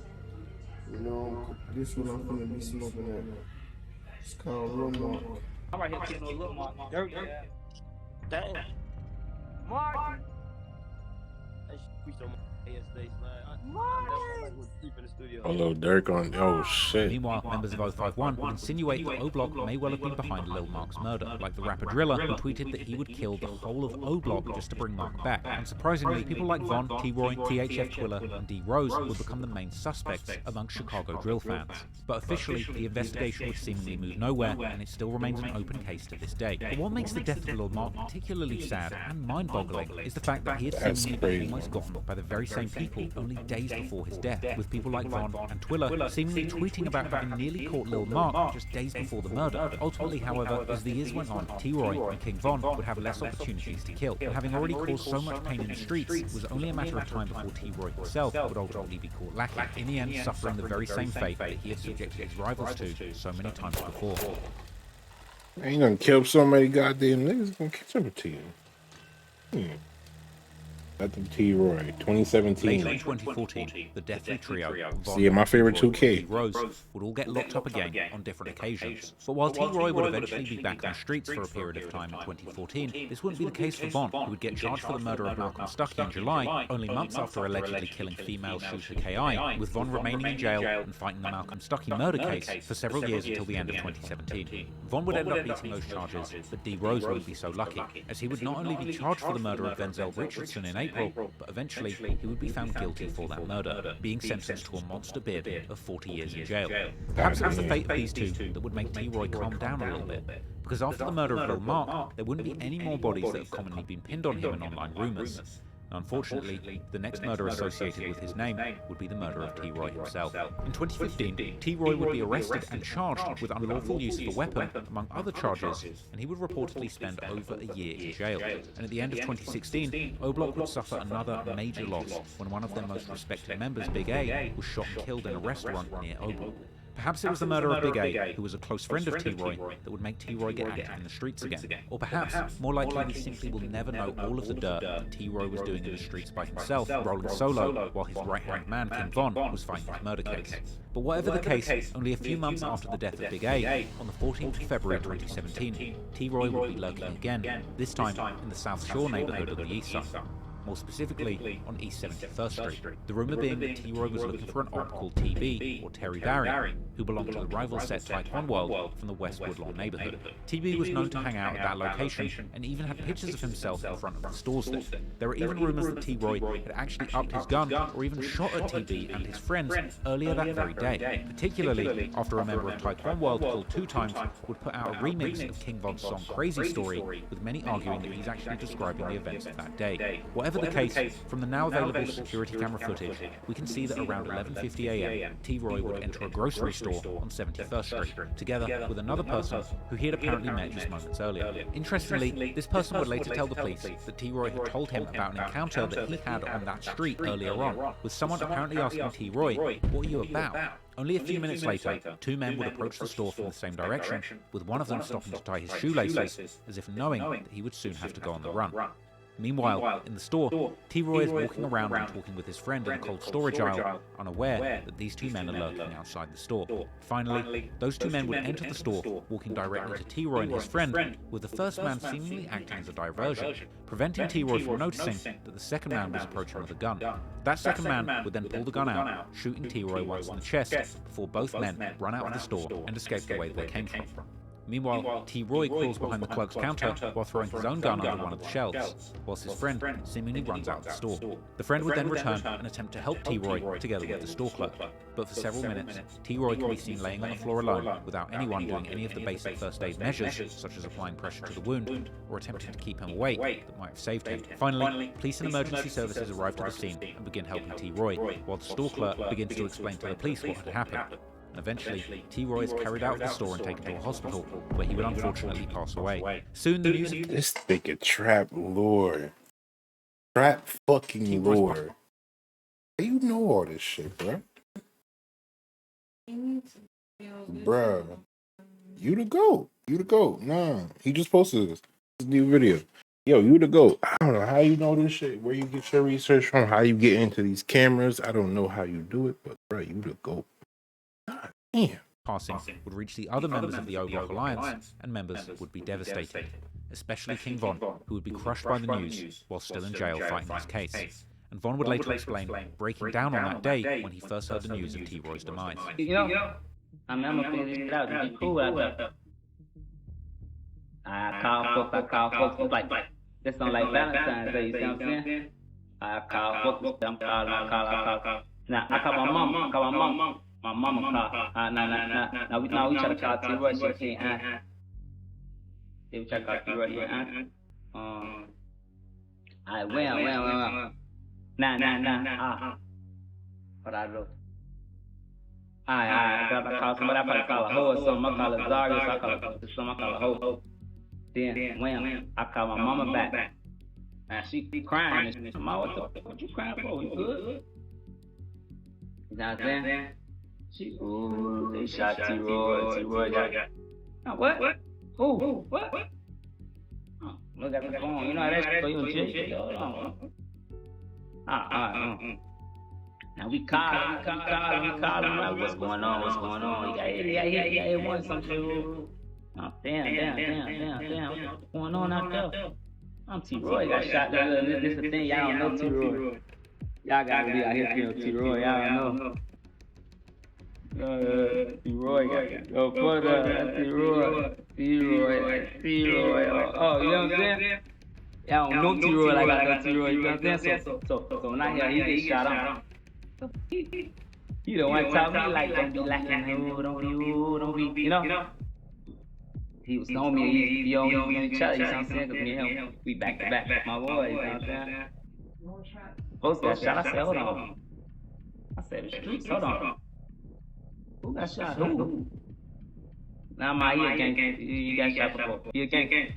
you know, this one I'm gonna be smoking at. It's called Lil Mark. I'm right here getting a Lil Mark. Dirt, yeah. Damn. Mark! We so much yesterday, man. I was deep in the studio. A little Dirk on. Oh shit. Meanwhile, members of 051 would insinuate that O Block may well have been behind Lil Mark's murder, like the rapper Driller, who tweeted that he would kill the whole of O Block just to bring Mark back. Unsurprisingly, people like Von, T-Roy, THF Twiller, and D Rose would become the main suspects among Chicago drill fans. But officially, the investigation would seemingly move nowhere, and it still remains an open case to this day. But what makes the death of Lil Mark particularly sad and mind-boggling is the fact that he had seemingly been almost gotten by the very same people only days before his death, with people like Von and Twiller seemingly tweeting about having nearly caught Lil Mark just days before the murder. Ultimately, however, as the years went on, T-Roy and King Von would have less opportunities to kill, and having already caused so much pain in the streets, it was only a matter of time before T-Roy himself would ultimately be caught lacking, in the end suffering the very same fate that he had subjected his rivals to so many times before. Man, you done killed so many goddamn niggas, gonna catch up to you. That's the T-Roy, 2017. Later in 2014, the Deathly Trio, Von, See, my favorite T-Roy, 2K. D Rose, would all get locked up again on different occasions. But while T-Roy would eventually be back on the streets for a period of time in 2014, this wouldn't be the case for Von, who would get charged for the murder of Malcolm Stuckey in July, only months after allegedly killing female shooter K.I., with Von remaining in jail and fighting the Malcolm Stuckey murder case for several years until the end of 2017. Von would end up beating those charges, but D Rose wouldn't be so lucky, as he would not only be charged for the murder of Denzel Richardson in April, but eventually he would be found guilty for that murder, being sentenced to a monster bid of 40 years in jail. Perhaps it was the fate of these two that would make T-Roy calm down a little bit, because after the murder of Lil Mark, there wouldn't be any more bodies that have commonly been pinned on him in online rumours. Unfortunately, the next murder associated with his name would be the murder of T-Roy himself. In 2015, T-Roy would be arrested and charged with unlawful use of a weapon, among other charges, and he would reportedly spend over a year in jail. And at the end of 2016, O Block would suffer another major loss when one of their most respected members, Big A, was shot and killed in a restaurant near O Block. Perhaps it was the murder of Big A, who was a close friend of T-Roy, that would make T-Roy get active in the streets again. Or perhaps, more likely, we simply will never know all of the dirt that T-Roy was doing in the streets by himself, rolling solo, while his right-hand man, King Von, was fighting his murder case. But whatever the case, only a few months after the death of Big A, on the 14th of February 2017, T-Roy would be lurking again, this time in the South Shore neighborhood of the East Side. More specifically, on East 71st Street. The rumour being that T-Roy was looking for an op called TB, or Terry Barry, who belonged to the rival set Taekwon World from the West Woodlawn neighbourhood. TB was known to hang out at that location, and even had pictures of himself in front of the stores there. There were even rumours that T-Roy had actually upped his gun, or even shot at TB and his friends earlier that very day, particularly after a member of Taekwon World called Two Times would put out a remix of King Von's song Crazy Story, with many arguing that he's actually describing the events of that day. Whatever Whatever the case, from the now available security camera footage, we can see that around 11:50 a.m., T. Roy would enter a grocery store on 71st Street, together with another person who he had apparently met just moments earlier. Interestingly, this person would later tell the police that T. Roy had told him about an encounter that he had on that street earlier on, with someone apparently asking T. Roy, "What are you about?" Only a few minutes later, two men would approach the store from the same direction, with one of them stopping to tie his shoelaces, as if knowing that he would soon have to go on the run. Meanwhile, in the store, T. Roy is walking around and talking with his friend in the cold storage aisle, unaware that these two men are lurking outside the store. Finally, those two men would enter the store, walking directly to T. Roy and his friend, with the first man seemingly acting as a diversion, preventing T. Roy from noticing that the second man was approaching with a gun. That second man would then pull the gun out, shooting T. Roy once in the chest, before both men run out of the store and escape the way they came from. Meanwhile, T. Roy crawls behind the clerk's counter while throwing his own gun under one of the shelves, whilst his friend seemingly runs out of the store. The friend would then return and attempt to help T. Roy together with the store clerk, but for several minutes, T. Roy can be seen laying on the floor alone without anyone doing any of the basic first aid measures, such as applying pressure to the wound or attempting to keep him awake that might have saved him. Finally, police and emergency services arrive to the scene and begin helping T. Roy, while the store clerk begins to explain to the police what had happened. Eventually, T. Roy is carried out of the store and taken to a hospital, where he would unfortunately pass away. Soon the news of This nigga Trap Lord. Trap fucking Lord. How you know all this shit, bruh? Bruh. You the GOAT. You the GOAT. Nah. He just posted this new video. Yo, you the GOAT. I don't know how you know this shit, where you get your research from, how you get into these cameras. I don't know how you do it, but bruh, you the GOAT. Damn. passing would reach the other members of the Oblock Alliance, and members would be devastated, especially King Von, who would be crushed by the news while still in jail fighting his case. And Von would later explain breaking down on that day when he first heard the news of T. Roy's demise. You know, I'm gonna finish it out. Be cool out there. I call folks like this on like Valentine's Day. You see what I'm saying? I call folks. I call. Now I call my mom. My mama call. Now we try to call T. Roy. She can't. We try to call T. Roy. Alright, well. Nah. What I do? I call somebody. I probably call a hoe or something. I call it Zarius. I call it something. I call a hoe. Then, wham, I call my mama back. And she crying. And she, Mama, what you crying for? You good? You know what I'm saying? She, ooh, they shot T. Roy got. Oh, what? Who? What? Oh, look at the phone. You know how that's for you in jail. Hold on. Now we call him. Like, what's going on? He got hit once, some shit. Oh, damn. What's going on out there? I'm T. Roy got shot. This is the thing. Y'all don't know T. Roy. Y'all gotta be out here killing T. Roy. Y'all don't know. T. Roy got go further. T. Roy. Oh, you know what I'm saying? Y'all don't know T. Roy like I know T. Roy. You know what I'm saying? So when I hear he get shot on. You don't want to tell me like don't be lacking, don't be, you know. He was on me, he on each other, you know what I'm saying? Cause me and him, we back to back, my boy, you know what I'm saying? Both got shot. I said, hold on. I said the streets, hold on. Who got shot? Who? Nah, my ear gang, you got shot before. You gang.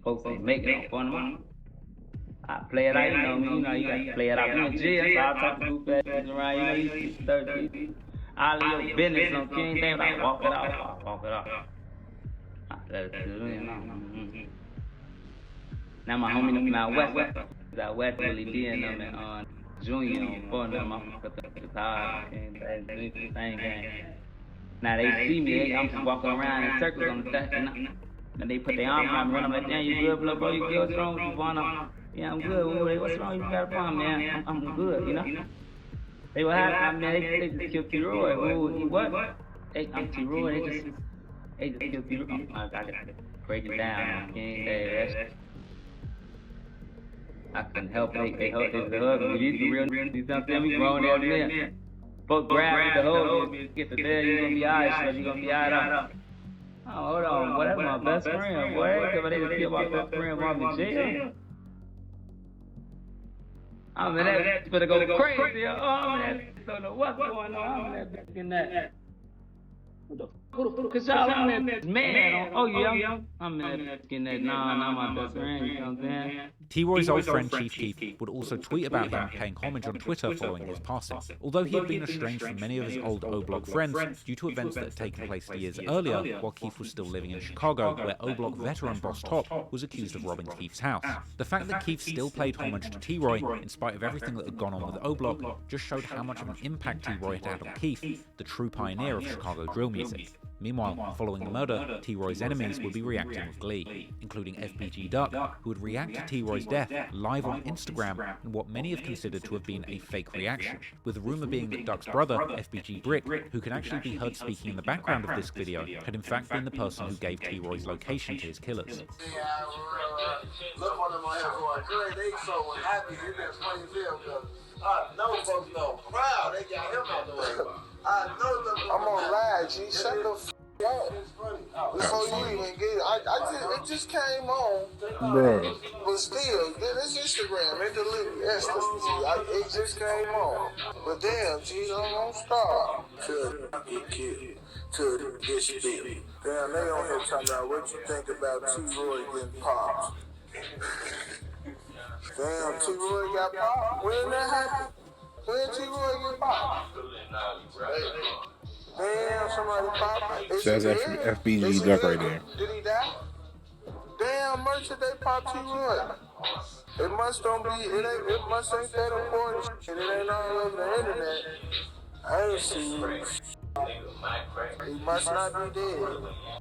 Folks ain't make it on fun of mine. I play it out, you know me, you gotta play it out. You in jail, so I'll talk to goof ass around, you know, you see 30. I'll leave your business on King David, I walk it off. I let it do it, you know. Now my homie, now West really did them and Junior on phone, them off the car, and the same game. Now they see me, I'm just walking around in circles on the deck, and they put their arm around me, and I'm like, damn, you good, bro, you good, what's wrong with you, Vaughn? Yeah, I'm good. What's wrong? You got a problem, man? I'm good, you know? They were having, they just killed T. Roy. Who, he what? I'm T. Roy, they just killed T. Roy. I gotta break it down. I couldn't help it. They hug me. These the real niggas, you know what I'm saying? We grown ass men. Folks grab the hug, get the there, you gonna be alright, so you gonna be alright. Oh, hold on, boy, that's my best friend, boy. Cause they just kill my best friend while I'm in jail. I mean, that's gonna go crazy. Oh, I mean, I don't know what's going on. I'm in that back in that. Who the fuck is y'all? I'm in that man. Oh, yeah. I'm in that in that. Nah, my best friend. You know what I'm saying? T-Roy's old friend Chief Keef would also tweet about him paying homage on Twitter following his passing. Although he had been estranged from many of his old O-Block friends due to events that had taken place years earlier while Keef was still living in Chicago, where O-Block veteran Boss Top was accused of robbing Keef's house. The fact that Keef still played homage to T-Roy, in spite of everything that had gone on with O-Block, just showed how much of an impact T-Roy had on Keef, the true pioneer of Chicago drill music. Meanwhile, following the murder, T-Roy's enemies would be reacting with glee, including FBG Duck, who would react to T-Roy's death live on Instagram in what many have considered to have been a fake reaction, with the rumor being that Duck's brother, FBG Brick, who can actually be heard speaking in the background of this video, had in fact been the person who gave T-Roy's location to his killers. I know folks know proud, they got him out the way. I know them. I'm on live, G. Shut the f up. Before you even get it, it just came on. Bro. But still, this Instagram, it deleted ecstasy. It just came on. But damn, G, don't stop. Till get killed. Till the get spit. Damn, they on here talking about what you think about T-Roy getting popped. Damn, T-Roy got popped? When that happened? When T-Roy get popped? Damn, somebody popped. Says FBG Duck right there. Did he die? Damn, merch that they popped T-Roy. It must don't be, it must ain't that important. It ain't all over the internet. I ain't seen it. He must not be dead.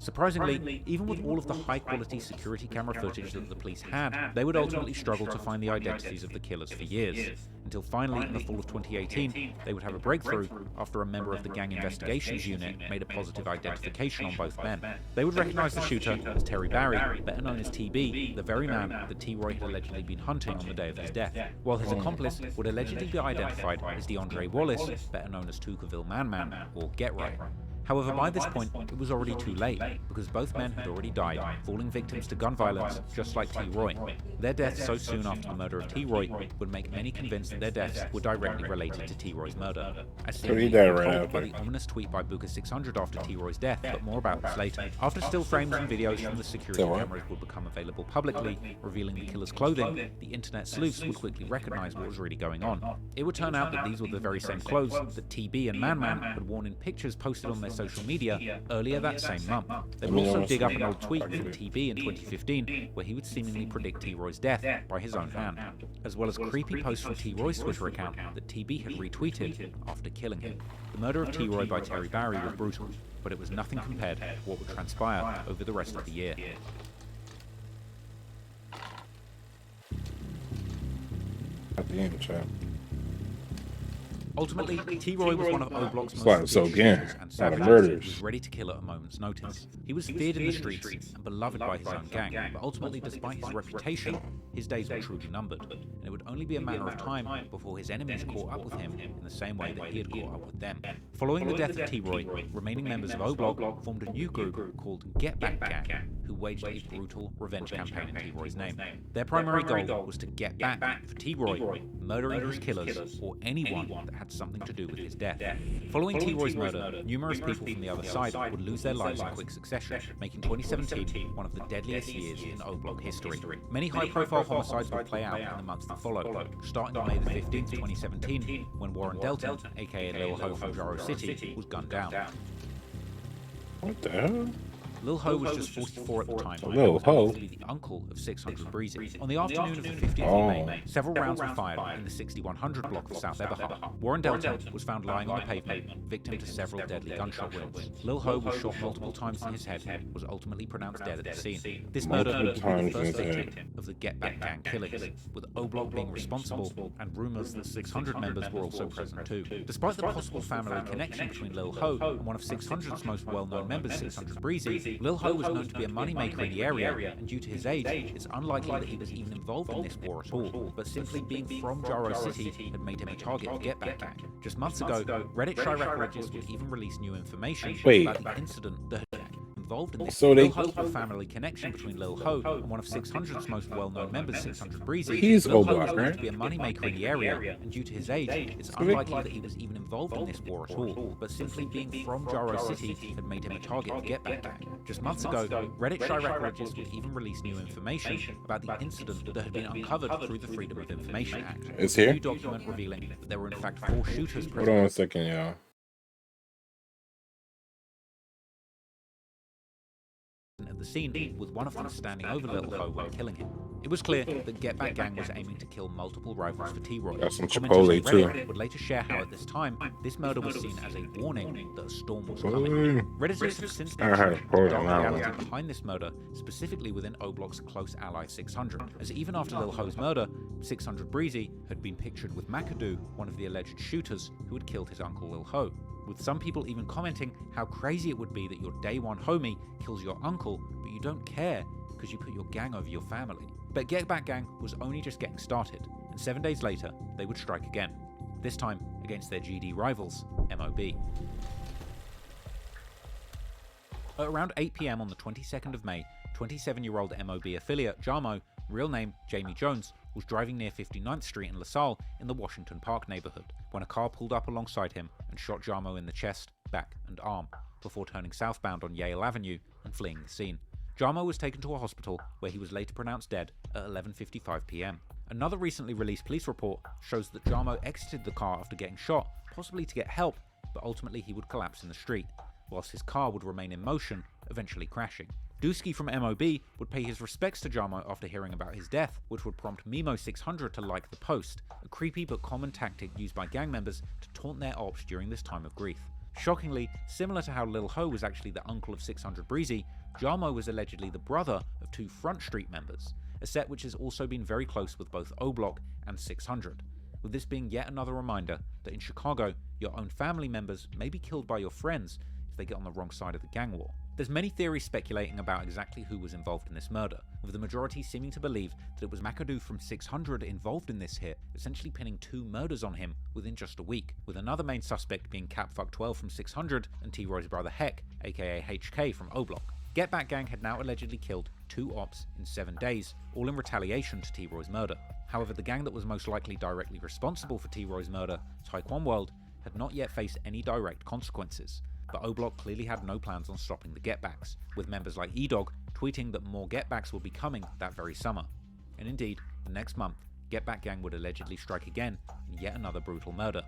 Surprisingly, even with all of the high-quality security camera footage that the police had, they would ultimately struggle to find the identities of the killers for years, until finally, in the fall of 2018, they would have a breakthrough after a member of the Gang Investigations Unit made a positive identification on both men. They would recognize the shooter as Terry Barry, better known as TB, the very man that T-Roy had allegedly been hunting on the day of his death, while his accomplice would allegedly be identified as DeAndre Wallace, better known as Tuckerville Man, or Get Right. However, by this point, it was already too late, because both men had already died, falling victims to gun violence, just like T-Roy. Their deaths so soon after the murder of T-Roy would make many convinced that their deaths were directly related to T-Roy's murder. As seen by the ominous tweet by Booker600 after T-Roy's death, but more about this later. After still frames and videos from the security cameras would become available publicly, revealing the killer's clothing, the internet sleuths would quickly recognize what was really going on. It would turn out that these were the very same clothes that TB and Man had worn in pictures posted on their social media earlier that same month. They would also dig up an old tweet from TB in 2015 where he would seemingly predict T-Roy's death by his own hand, as well as creepy posts from T-Roy's Twitter account that TB had retweeted after killing him. The murder of T-Roy by Terry Barry was brutal, but it was nothing compared to what would transpire over the rest of the year. At the end, chat. Ultimately, T-Roy was one of O-Block's most and savages. He was ready to kill at a moment's notice. He was feared in the streets and beloved by his own gang, but ultimately, despite his reputation, his days were truly numbered, and it would only be a matter of time before his enemies caught up with him in the same way that he had caught up with them. Following the death of T-Roy, remaining members of O-Block formed a new group called Get Back Gang, who waged a brutal revenge campaign in T-Roy's name. Their primary goal was to get back for T-Roy, murdering his killers or anyone that had something to do with his death. Following T-Roy's murder, numerous people from the other side would lose their lives in quick succession, making 2017 one of the deadliest years in O-Block history. Many high-profile homicides would play out in the months that followed, starting on May the 15th, 2017, when Warren Delton, aka Lil Ho from Jaro City, was gunned down. What the hell? Lil Ho was just 44 at the time, and Lil was Ho? believed to be the uncle of 600 Breezy. On the afternoon of the 15th of May, several rounds were fired in the 6100 block of South Eberhard. Warren Delton was found lying on the pavement, victim to several deadly gunshot wounds. Lil Ho was shot multiple times in his head and was ultimately pronounced dead at the scene. This murder would be the first victim of the Get Back Gang killings, with O-Block being responsible and rumors that 600 members were also present too. Despite the possible family connection between Lil Ho and one of 600's most well-known members, 600 Breezy, Lil Ho was known to be a moneymaker in the area, and due to his age, it's unlikely that he was even involved in this war at all, but simply being from Jaro City had made him a target of Get Back Gang. Just months ago, Reddit Chiracologist would even release new information about the incident that had involved in this. So they- Lil Ho had a family connection between Lil Ho and one of 600's most well-known members, 600 Breezy. He's Lil Ho O-Block, was known right? to be a moneymaker in the area, and due to his age, it's unlikely that he was even involved in this war at all. But simply being from Jaro City had made him a target of the Get Back Gang. Just months ago, Reddit Chiracologists would even release new information about the incident that had been uncovered through the Freedom of Information Act. It's A here? new document revealing that there were in fact 4 shooters Hold present. on 1 second, y'all. At the scene, with one of them standing over Lil Ho when killing him. It was clear that Get Back Gang was aiming to kill multiple rivals for T-Roy. Got some Commenters on Chipotle, Reddit too. would later share how at this time, this murder was seen as a warning that a storm was coming. Boy. Redditors have since I had a quote dark on that reality one. behind this murder, specifically within O-Block's close ally 600, as even after Lil Ho's murder, 600 Breezy had been pictured with McAdoo, one of the alleged shooters who had killed his uncle Lil Ho, with some people even commenting how crazy it would be that your day one homie kills your uncle, but you don't care because you put your gang over your family. But Get Back Gang was only just getting started, and 7 days later, they would strike again, this time against their GD rivals, MOB. At around 8 PM on the 22nd of May, 27-year-old MOB affiliate Jamo, real name Jamie Jones, was driving near 59th Street in LaSalle in the Washington Park neighborhood when a car pulled up alongside him and shot Jamo in the chest, back, and arm, before turning southbound on Yale Avenue and fleeing the scene. Jamo was taken to a hospital where he was later pronounced dead at 11:55 PM. Another recently released police report shows that Jamo exited the car after getting shot, possibly to get help, but ultimately he would collapse in the street, whilst his car would remain in motion, eventually crashing. Dusky from MOB would pay his respects to Jamo after hearing about his death, which would prompt Mimo600 to like the post, a creepy but common tactic used by gang members to taunt their ops during this time of grief. Shockingly, similar to how Lil Ho was actually the uncle of 600 Breezy, Jamo was allegedly the brother of 2 Front Street members, a set which has also been very close with both O-Block and 600, with this being yet another reminder that in Chicago, your own family members may be killed by your friends if they get on the wrong side of the gang war. There's many theories speculating about exactly who was involved in this murder, with the majority seeming to believe that it was McAdoo from 600 involved in this hit, essentially pinning 2 murders on him within just a week, with another main suspect being Capfuck12 from 600 and T-Roy's brother Heck, aka HK from O-Block. Get Back Gang had now allegedly killed 2 ops in 7 days, all in retaliation to T-Roy's murder. However, the gang that was most likely directly responsible for T-Roy's murder, Taekwon World, had not yet faced any direct consequences. But O-Block clearly had no plans on stopping the Getbacks, with members like E-Dog tweeting that more Getbacks would be coming that very summer. And indeed, the next month, Get Back Gang would allegedly strike again in yet another brutal murder,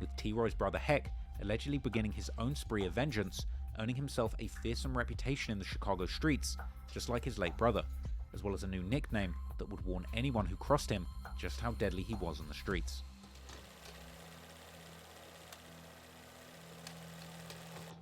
with T-Roy's brother Heck allegedly beginning his own spree of vengeance, earning himself a fearsome reputation in the Chicago streets, just like his late brother, as well as a new nickname that would warn anyone who crossed him just how deadly he was on the streets.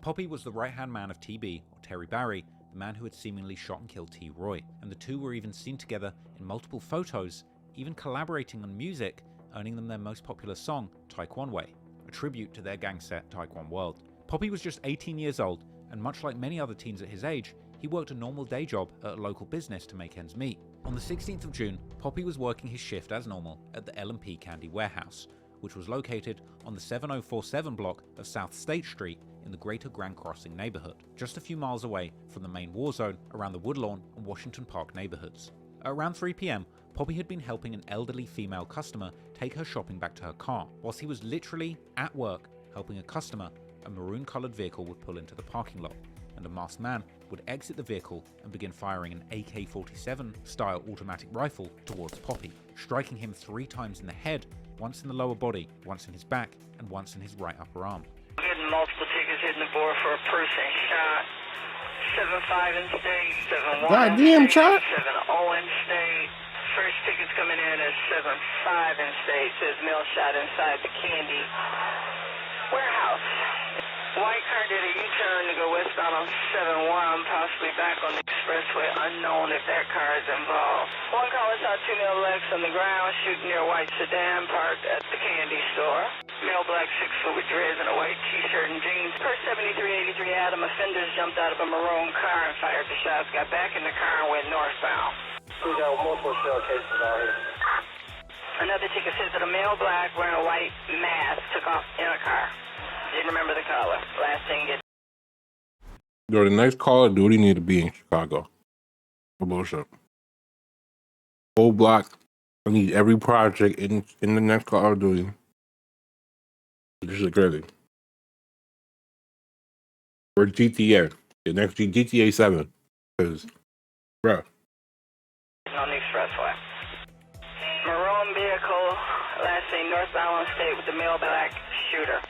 Poppy was the right-hand man of TB, or Terry Barry, the man who had seemingly shot and killed T-Roy, and the two were even seen together in multiple photos, even collaborating on music, earning them their most popular song, Taekwon Way, a tribute to their gang set Taekwon World. Poppy was just 18 years old, and much like many other teens at his age, he worked a normal day job at a local business to make ends meet. On the 16th of June, Poppy was working his shift as normal at the L&P Candy Warehouse, which was located on the 7047 block of South State Street in the Greater Grand Crossing neighborhood, just a few miles away from the main war zone around the Woodlawn and Washington Park neighborhoods. At around 3 PM, Poppy had been helping an elderly female customer take her shopping back to her car. Whilst he was literally at work helping a customer, a maroon-colored vehicle would pull into the parking lot, and a masked man would exit the vehicle and begin firing an AK-47 style automatic rifle towards Poppy, striking him 3 times in the head, once in the lower body, once in his back, and once in his right upper arm. Getting multiple tickets hitting the board for a person shot. 7-5 in state, 7-1 Goddamn, Chuck. 7-0 in state. First ticket's coming in at 7-5 in state. Says male shot inside the candy warehouse. White car did a U-turn to go westbound on 7-1, possibly back on the expressway. Unknown if that car is involved. One caller saw 2 male blacks on the ground shooting near a white sedan parked at the candy store. Male black 6 foot with dreads and a white t-shirt and jeans. Per 7383 Adam, offenders jumped out of a maroon car and fired the shots. Got back in the car and went northbound. We got multiple shell cases out here. Another ticket says that a male black wearing a white mask took off in a car. Didn't remember the caller. Last thing Yo, the next Call of Duty need to be in Chicago. No bullshit. Whole block. I need every project in the next Call of Duty. This is crazy. Or GTA. The next GTA 7. Because, bruh. On the expressway. Maroon vehicle, last seen northbound on State with the male black shooter.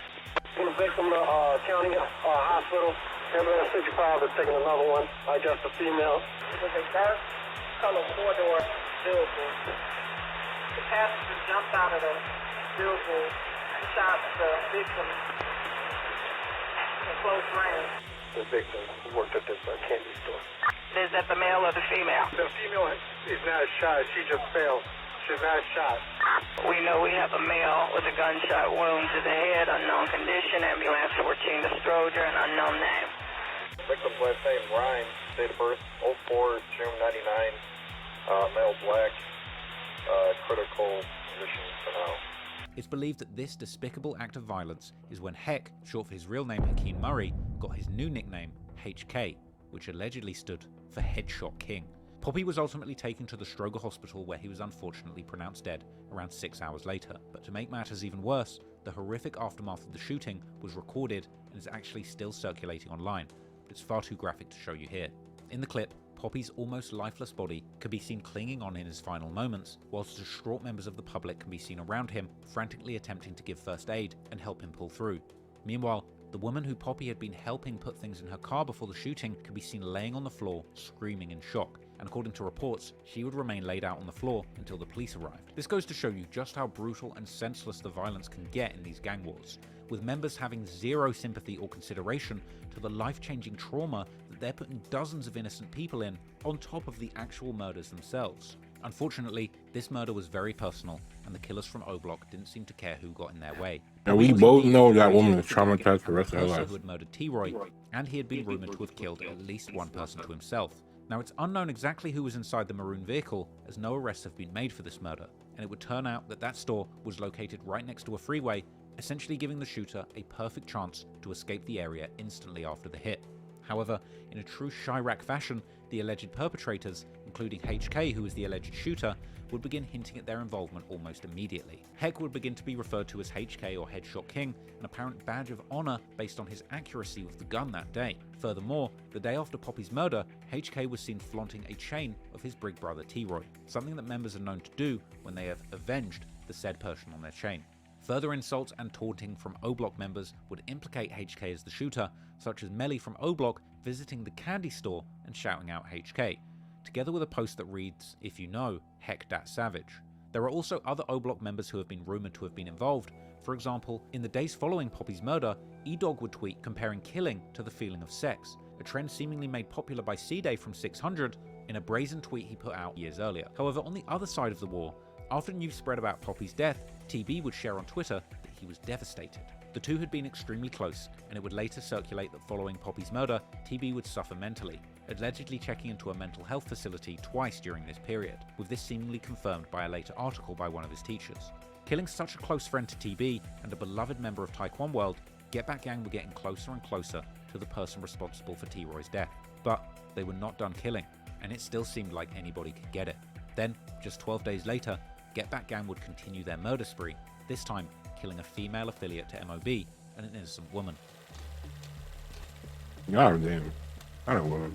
From the victim to county hospital. Ambulance 55 is taking another one. I guess the female. It was a dark color four-door vehicle. The passenger jumped out of the vehicle and shot the victim in close range. The victim worked at this candy store. Is that the male or the female? The female is not shot. She just fell. She's not shot. We know we have a male with a gunshot wound to the head, unknown condition, ambulance 14 to Stroger, and unknown name. Victim's last name, Ryan, date of birth, 04, June 99, male black, critical condition for now. It's believed that this despicable act of violence is when Heck, short for his real name Hakeem Murray, got his new nickname, HK, which allegedly stood for Headshot King. Poppy was ultimately taken to the Stroger Hospital where he was unfortunately pronounced dead around 6 hours later. But to make matters even worse, the horrific aftermath of the shooting was recorded and is actually still circulating online, but it's far too graphic to show you here. In the clip, Poppy's almost lifeless body could be seen clinging on in his final moments, whilst distraught members of the public can be seen around him, frantically attempting to give first aid and help him pull through. Meanwhile, the woman who Poppy had been helping put things in her car before the shooting could be seen laying on the floor, screaming in shock, and according to reports, she would remain laid out on the floor until the police arrived. This goes to show you just how brutal and senseless the violence can get in these gang wars, with members having zero sympathy or consideration to the life-changing trauma that they're putting dozens of innocent people in, on top of the actual murders themselves. Unfortunately, this murder was very personal, and the killers from O Block didn't seem to care who got in their way. And we both know that woman is traumatized for the rest of her life. Who had murdered T-Roy, and he had been rumored to have killed at least one person to himself. Now, it's unknown exactly who was inside the maroon vehicle, as no arrests have been made for this murder, and it would turn out that that store was located right next to a freeway, essentially giving the shooter a perfect chance to escape the area instantly after the hit. However, in a true Chirac fashion, the alleged perpetrators, including HK, who was the alleged shooter, would begin hinting at their involvement almost immediately. Heck would begin to be referred to as HK or Headshot King, an apparent badge of honor based on his accuracy with the gun that day. Furthermore, the day after Poppy's murder, HK was seen flaunting a chain of his big brother T-Roy, something that members are known to do when they have avenged the said person on their chain. Further insults and taunting from O Block members would implicate HK as the shooter, such as Melly from O Block visiting the candy store and shouting out HK, together with a post that reads, "If you know, heck dat savage." There are also other O Block members who have been rumoured to have been involved. For example, in the days following Poppy's murder, E-Dog would tweet comparing killing to the feeling of sex, a trend seemingly made popular by C-Day from 600 in a brazen tweet he put out years earlier. However, on the other side of the war, after news spread about Poppy's death, TB would share on Twitter that he was devastated. The two had been extremely close, and it would later circulate that following Poppy's murder, TB would suffer mentally, allegedly checking into a mental health facility twice during this period, with this seemingly confirmed by a later article by one of his teachers. Killing such a close friend to TB and a beloved member of Taekwon World, Get Back Gang were getting closer and closer to the person responsible for T-Roy's death. But they were not done killing, and it still seemed like anybody could get it. Then, just 12 days later, Get Back Gang would continue their murder spree, this time killing a female affiliate to MOB and an innocent woman. God damn. I don't know.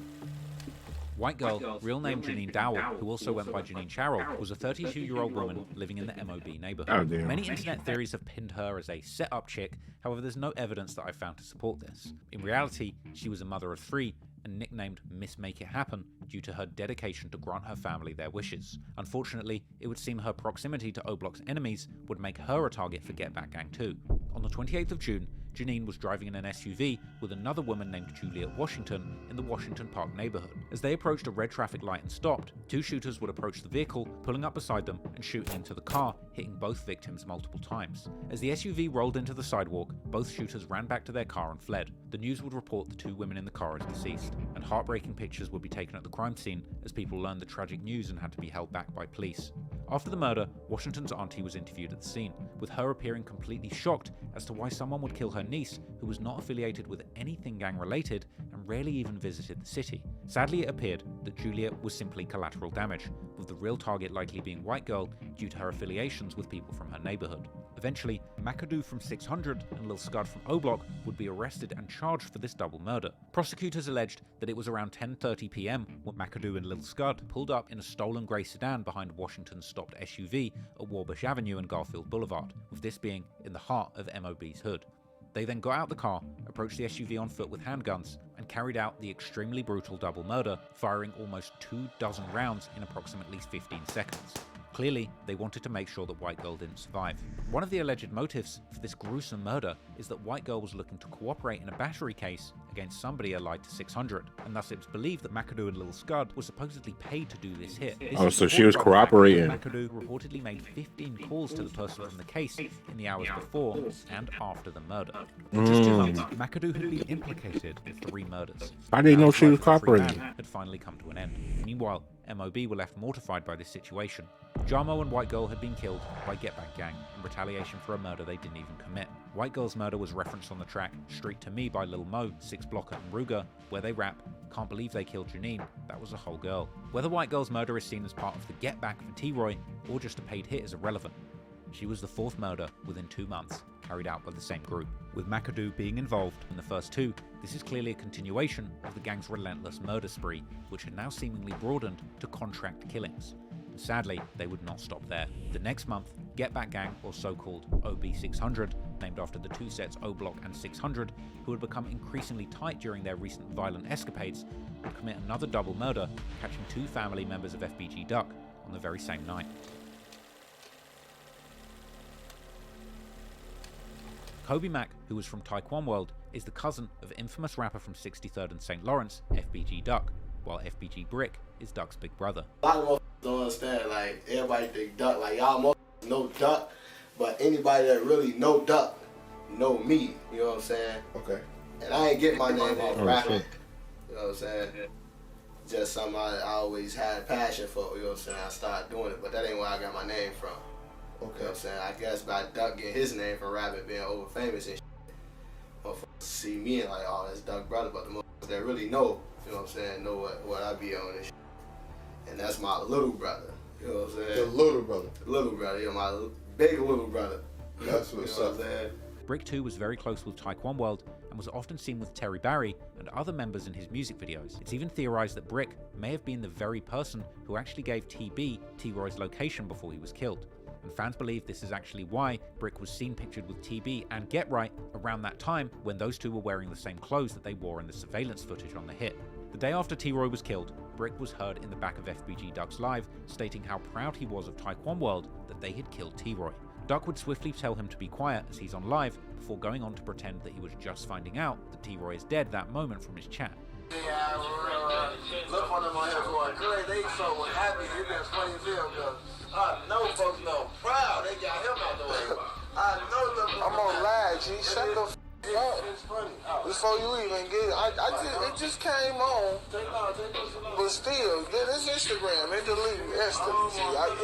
White Girl, real name Janine Dowell, who also went by Janine Charrell, was a 32-year-old woman living in the MOB neighborhood. Many internet theories have pinned her as a set-up chick, however there's no evidence that I've found to support this. In reality, she was a mother of 3 and nicknamed Miss Make It Happen due to her dedication to grant her family their wishes. Unfortunately, it would seem her proximity to O Block's enemies would make her a target for Get Back Gang too. On the 28th of June, Janine was driving in an SUV with another woman named Juliet Washington in the Washington Park neighborhood. As they approached a red traffic light and stopped, 2 shooters would approach the vehicle, pulling up beside them and shooting into the car, hitting both victims multiple times. As the SUV rolled into the sidewalk, both shooters ran back to their car and fled. The news would report the 2 women in the car as deceased. released, and heartbreaking pictures would be taken at the crime scene as people learned the tragic news and had to be held back by police. After the murder, Washington's auntie was interviewed at the scene, with her appearing completely shocked as to why someone would kill her niece, who was not affiliated with anything gang-related and rarely even visited the city. Sadly, it appeared that Julia was simply collateral damage, with the real target likely being White Girl due to her affiliations with people from her neighborhood. Eventually, McAdoo from 600 and Lil Scud from O-Block would be arrested and charged for this double murder. Prosecutors alleged that it was around 10:30 p.m. when McAdoo and Lil Scud pulled up in a stolen grey sedan behind Washington's stopped SUV at Warbush Avenue and Garfield Boulevard, with this being in the heart of MOB's hood. They then got out the car, approached the SUV on foot with handguns, and carried out the extremely brutal double murder, firing almost 24 rounds in approximately 15 seconds. Clearly, they wanted to make sure that White Girl didn't survive. One of the alleged motives for this gruesome murder is that White Girl was looking to cooperate in a battery case against somebody allied to 600, and thus it was believed that McAdoo and Lil Scud were supposedly paid to do this hit. So she was cooperating. McAdoo reportedly made 15 calls to the person from the case in the hours before and after the murder. In just 2 months, McAdoo had been implicated in 3 murders. I didn't know she was cooperating. Had finally come to an end. Meanwhile, MOB were left mortified by this situation. Jamo and White Girl had been killed by Get Back Gang in retaliation for a murder they didn't even commit. White Girl's murder was referenced on the track Street to Me by Lil Mo, Six Blocker and Ruger, where they rap, "Can't believe they killed Janine, that was a whole girl." Whether White Girl's murder is seen as part of the Get Back for T-Roy or just a paid hit is irrelevant. She was the 4th murder within 2 months, carried out by the same group. With McAdoo being involved in the first 2, this is clearly a continuation of the gang's relentless murder spree, which had now seemingly broadened to contract killings. And sadly, they would not stop there. The next month, Get Back Gang, or so-called OB600, named after the 2 sets O-Block and 600, who had become increasingly tight during their recent violent escapades, would commit another double murder, catching 2 family members of FBG Duck on the very same night. Kobe Mack, who was from Taekwon World, is the cousin of infamous rapper from 63rd and St. Lawrence, FBG Duck, while FBG Brick is Duck's big brother. A lot of motherfuckers don't understand, like, everybody think Duck, like, y'all motherfuckers know Duck, but anybody that really know Duck, know me, you know what I'm saying? Okay. And I ain't get my name off rapping, you know what I'm saying? Just something I always had a passion for, you know what I'm saying? I started doing it, but that ain't where I got my name from. Okay. You know what I'm saying? I guess by Duck getting his name from rapping, being over famous and shit, motherfuckers see me and like, oh, that's Duck brother, but the motherfuckers that really know, you know what I'm saying, know what I be on and shit. And that's my little brother, you know what I'm saying? The little brother. The little brother, you know, my big little brother. That's what's up. Brick 2 was very close with Taekwon World and was often seen with Terry Barry and other members in his music videos. It's even theorized that Brick may have been the very person who actually gave TB T-Roy's location before he was killed. And fans believe this is actually why Brick was seen pictured with TB and Get Right around that time when those two were wearing the same clothes that they wore in the surveillance footage on the hit. The day after T-Roy was killed, Brick was heard in the back of FBG Duck's live stating how proud he was of Taekwon World that they had killed T-Roy. Duck would swiftly tell him to be quiet as he's on live before going on to pretend that he was just finding out that T-Roy is dead that moment from his chat. Look on them on here going crazy. They so happy. It been funny as hell because I know folks know proud. They got him out the way. I know them. I'm on live, G. Shut the f up. It's funny. Before you even get it, it just came on. But still, this Instagram, it deleted instantly.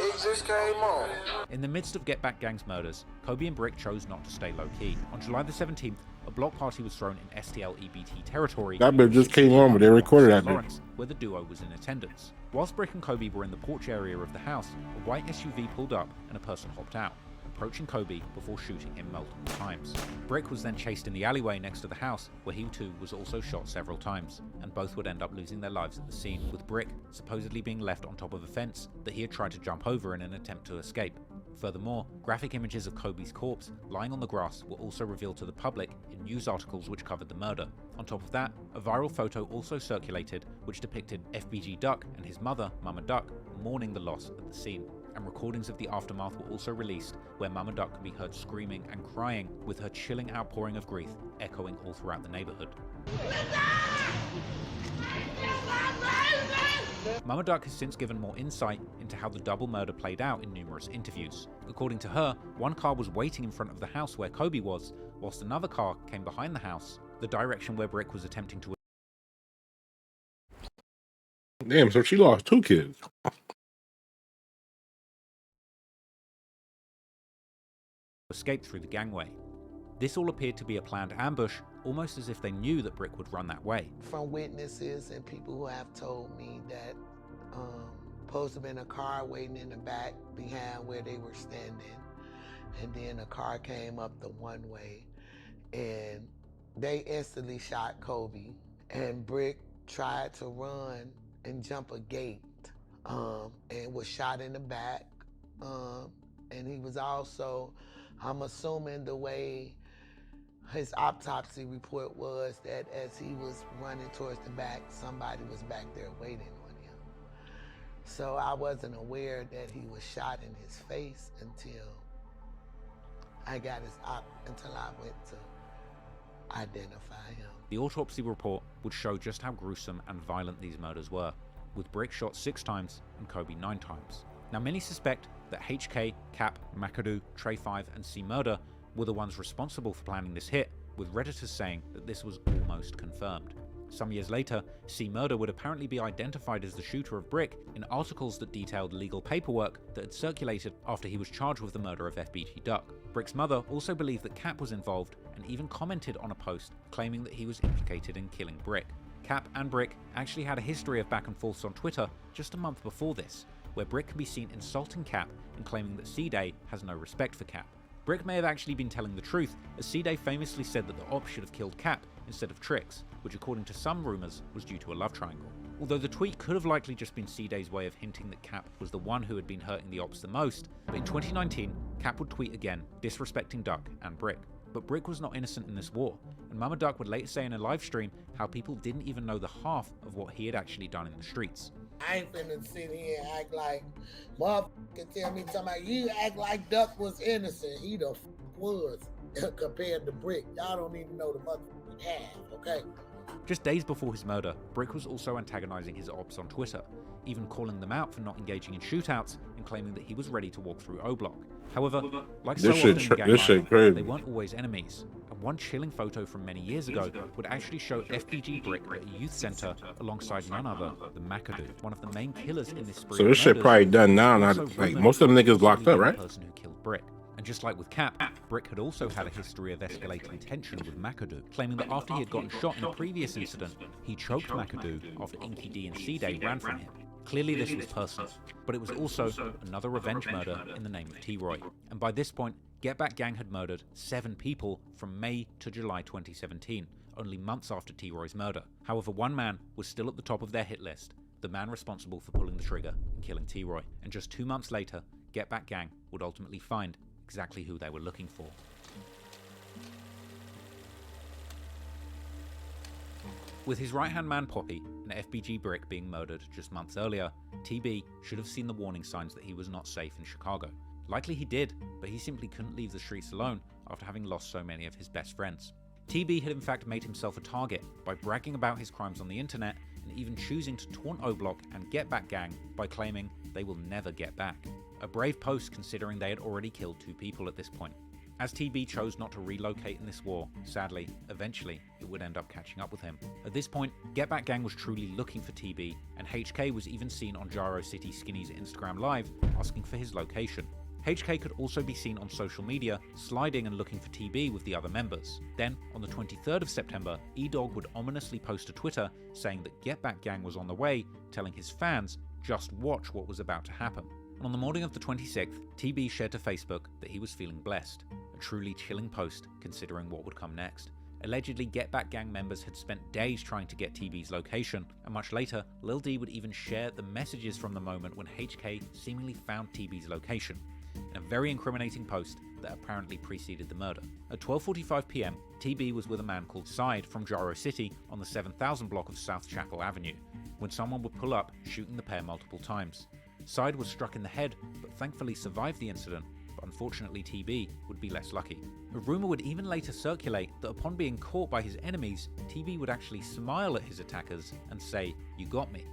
It just came on. In the midst of Get Back Gang's murders, Kobe and Brick chose not to stay low-key. On July the 17th, a block party was thrown in STL EBT territory. That bit just came on, but they recorded that bit. Where the duo was in attendance. Whilst Brick and Kobe were in the porch area of the house, a white SUV pulled up and a person hopped out, approaching Kobe before shooting him multiple times. Brick was then chased in the alleyway next to the house, where he too was also shot several times, and both would end up losing their lives at the scene, with Brick supposedly being left on top of a fence that he had tried to jump over in an attempt to escape. Furthermore, graphic images of Kobe's corpse lying on the grass were also revealed to the public in news articles which covered the murder. On top of that, a viral photo also circulated which depicted FBG Duck and his mother, Mama Duck, mourning the loss at the scene. And recordings of the aftermath were also released where Mama Duck could be heard screaming and crying, with her chilling outpouring of grief echoing all throughout the neighborhood. Mama Duck has since given more insight into how the double murder played out in numerous interviews. According to her, one car was waiting in front of the house where Kobe was, whilst another car came behind the house, the direction where Brick was attempting to Damn, so she lost 2 kids. Escaped through the gangway. This all appeared to be a planned ambush, almost as if they knew that Brick would run that way. From witnesses and people who have told me that supposed to have been a car waiting in the back behind where they were standing, and then a car came up the one way, and they instantly shot Kobe, and Brick tried to run and jump a gate, and was shot in the back, and he was also, I'm assuming the way his autopsy report was, that as he was running towards the back, somebody was back there waiting on him. So I wasn't aware that he was shot in his face until I went to identify him. The autopsy report would show just how gruesome and violent these murders were, with Brick shot 6 times and Kobe 9 times. Now many suspect that HK, Cap, McAdoo, Trey 5 and C Murder were the ones responsible for planning this hit, with Redditors saying that this was almost confirmed. Some years later, C Murder would apparently be identified as the shooter of Brick in articles that detailed legal paperwork that had circulated after he was charged with the murder of FBG Duck. Brick's mother also believed that Cap was involved and even commented on a post claiming that he was implicated in killing Brick. Cap and Brick actually had a history of back and forths on Twitter just a month before this, where Brick can be seen insulting Cap and claiming that C-Day has no respect for Cap. Brick may have actually been telling the truth, as C-Day famously said that the Ops should have killed Cap instead of Trix, which according to some rumours was due to a love triangle. Although the tweet could have likely just been C-Day's way of hinting that Cap was the one who had been hurting the Ops the most, but in 2019, Cap would tweet again, disrespecting Duck and Brick. But Brick was not innocent in this war, and Mama Duck would later say in a live stream how people didn't even know the half of what he had actually done in the streets. I ain't finna sit here and act like motherfucker tell me something like you act like Duck was innocent. He the was compared to Brick. Y'all don't even know the motherfucking half, okay? Just days before his murder, Brick was also antagonizing his Ops on Twitter, even calling them out for not engaging in shootouts and claiming that he was ready to walk through O-Block. However, like so often in gang life, they weren't always enemies, and one chilling photo from many years ago would actually show FBG Brick at a youth center alongside none other than McAdoo, one of the main killers in this spree. So this shit probably done now, not like most of them niggas locked up, right? The person who killed Brick. And just like with Cap, Brick had also had a history of escalating tension with McAdoo, claiming that after he had gotten shot in a previous incident, he choked McAdoo after Inky D and C-Day ran from him. Clearly this was personal, but it was also another revenge murder in the name of T-Roy. And by this point, Get Back Gang had murdered 7 people from May to July 2017, only months after T-Roy's murder. However, one man was still at the top of their hit list, the man responsible for pulling the trigger and killing T-Roy. And just 2 months later, Get Back Gang would ultimately find exactly who they were looking for. With his right-hand man Poppy and FBG Brick being murdered just months earlier, TB should have seen the warning signs that he was not safe in Chicago. Likely he did, but he simply couldn't leave the streets alone after having lost so many of his best friends. TB had in fact made himself a target by bragging about his crimes on the internet and even choosing to taunt O-Block and Get Back Gang by claiming they will never get back. A brave post considering they had already killed 2 people at this point. As TB chose not to relocate in this war, sadly, eventually it would end up catching up with him. At this point, Get Back Gang was truly looking for TB, and HK was even seen on Gyro City Skinny's Instagram Live asking for his location. HK could also be seen on social media sliding and looking for TB with the other members. Then, on the 23rd of September, E-Dog would ominously post to Twitter saying that Get Back Gang was on the way, telling his fans, just watch what was about to happen. And on the morning of the 26th, TB shared to Facebook that he was feeling blessed, a truly chilling post considering what would come next. Allegedly, Get Back Gang members had spent days trying to get TB's location, and much later, Lil D would even share the messages from the moment when HK seemingly found TB's location, in a very incriminating post that apparently preceded the murder. At 12:45 PM, TB was with a man called Side from Gyro City on the 7000 block of South Chapel Avenue, when someone would pull up, shooting the pair multiple times. Side was struck in the head, but thankfully survived the incident, but unfortunately TB would be less lucky. A rumour would even later circulate that upon being caught by his enemies, TB would actually smile at his attackers and say, "You got me."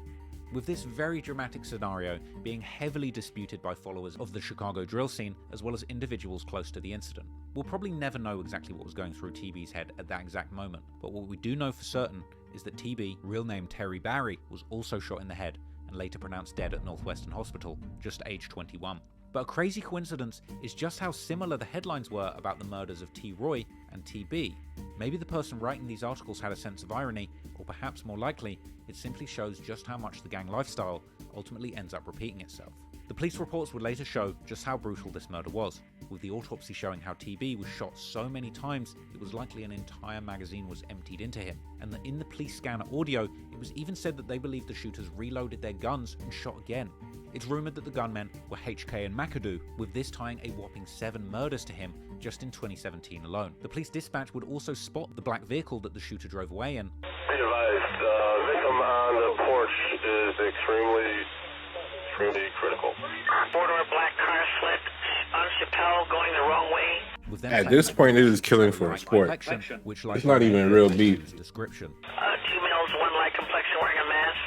With this very dramatic scenario being heavily disputed by followers of the Chicago drill scene as well as individuals close to the incident. We'll probably never know exactly what was going through TB's head at that exact moment, but what we do know for certain is that TB, real name Terry Barry, was also shot in the head and later pronounced dead at Northwestern Hospital, just aged 21. But a crazy coincidence is just how similar the headlines were about the murders of T. Roy and TB. Maybe the person writing these articles had a sense of irony, or perhaps more likely, it simply shows just how much the gang lifestyle ultimately ends up repeating itself. The police reports would later show just how brutal this murder was, with the autopsy showing how TB was shot so many times it was likely an entire magazine was emptied into him, and that in the police scanner audio, it was even said that they believed the shooters reloaded their guns and shot again. It's rumoured that the gunmen were HK and McAdoo, with this tying a whopping 7 murders to him just in 2017 alone. The police dispatch would also spot the black vehicle that the shooter drove away in. Be advised, victim on the porch is extremely critical. Border black car slipped on Chappelle going the wrong way. At this point, it is killing for a sport. It's not even real beef. Description. 2 males, 1 light complexion wearing a mask.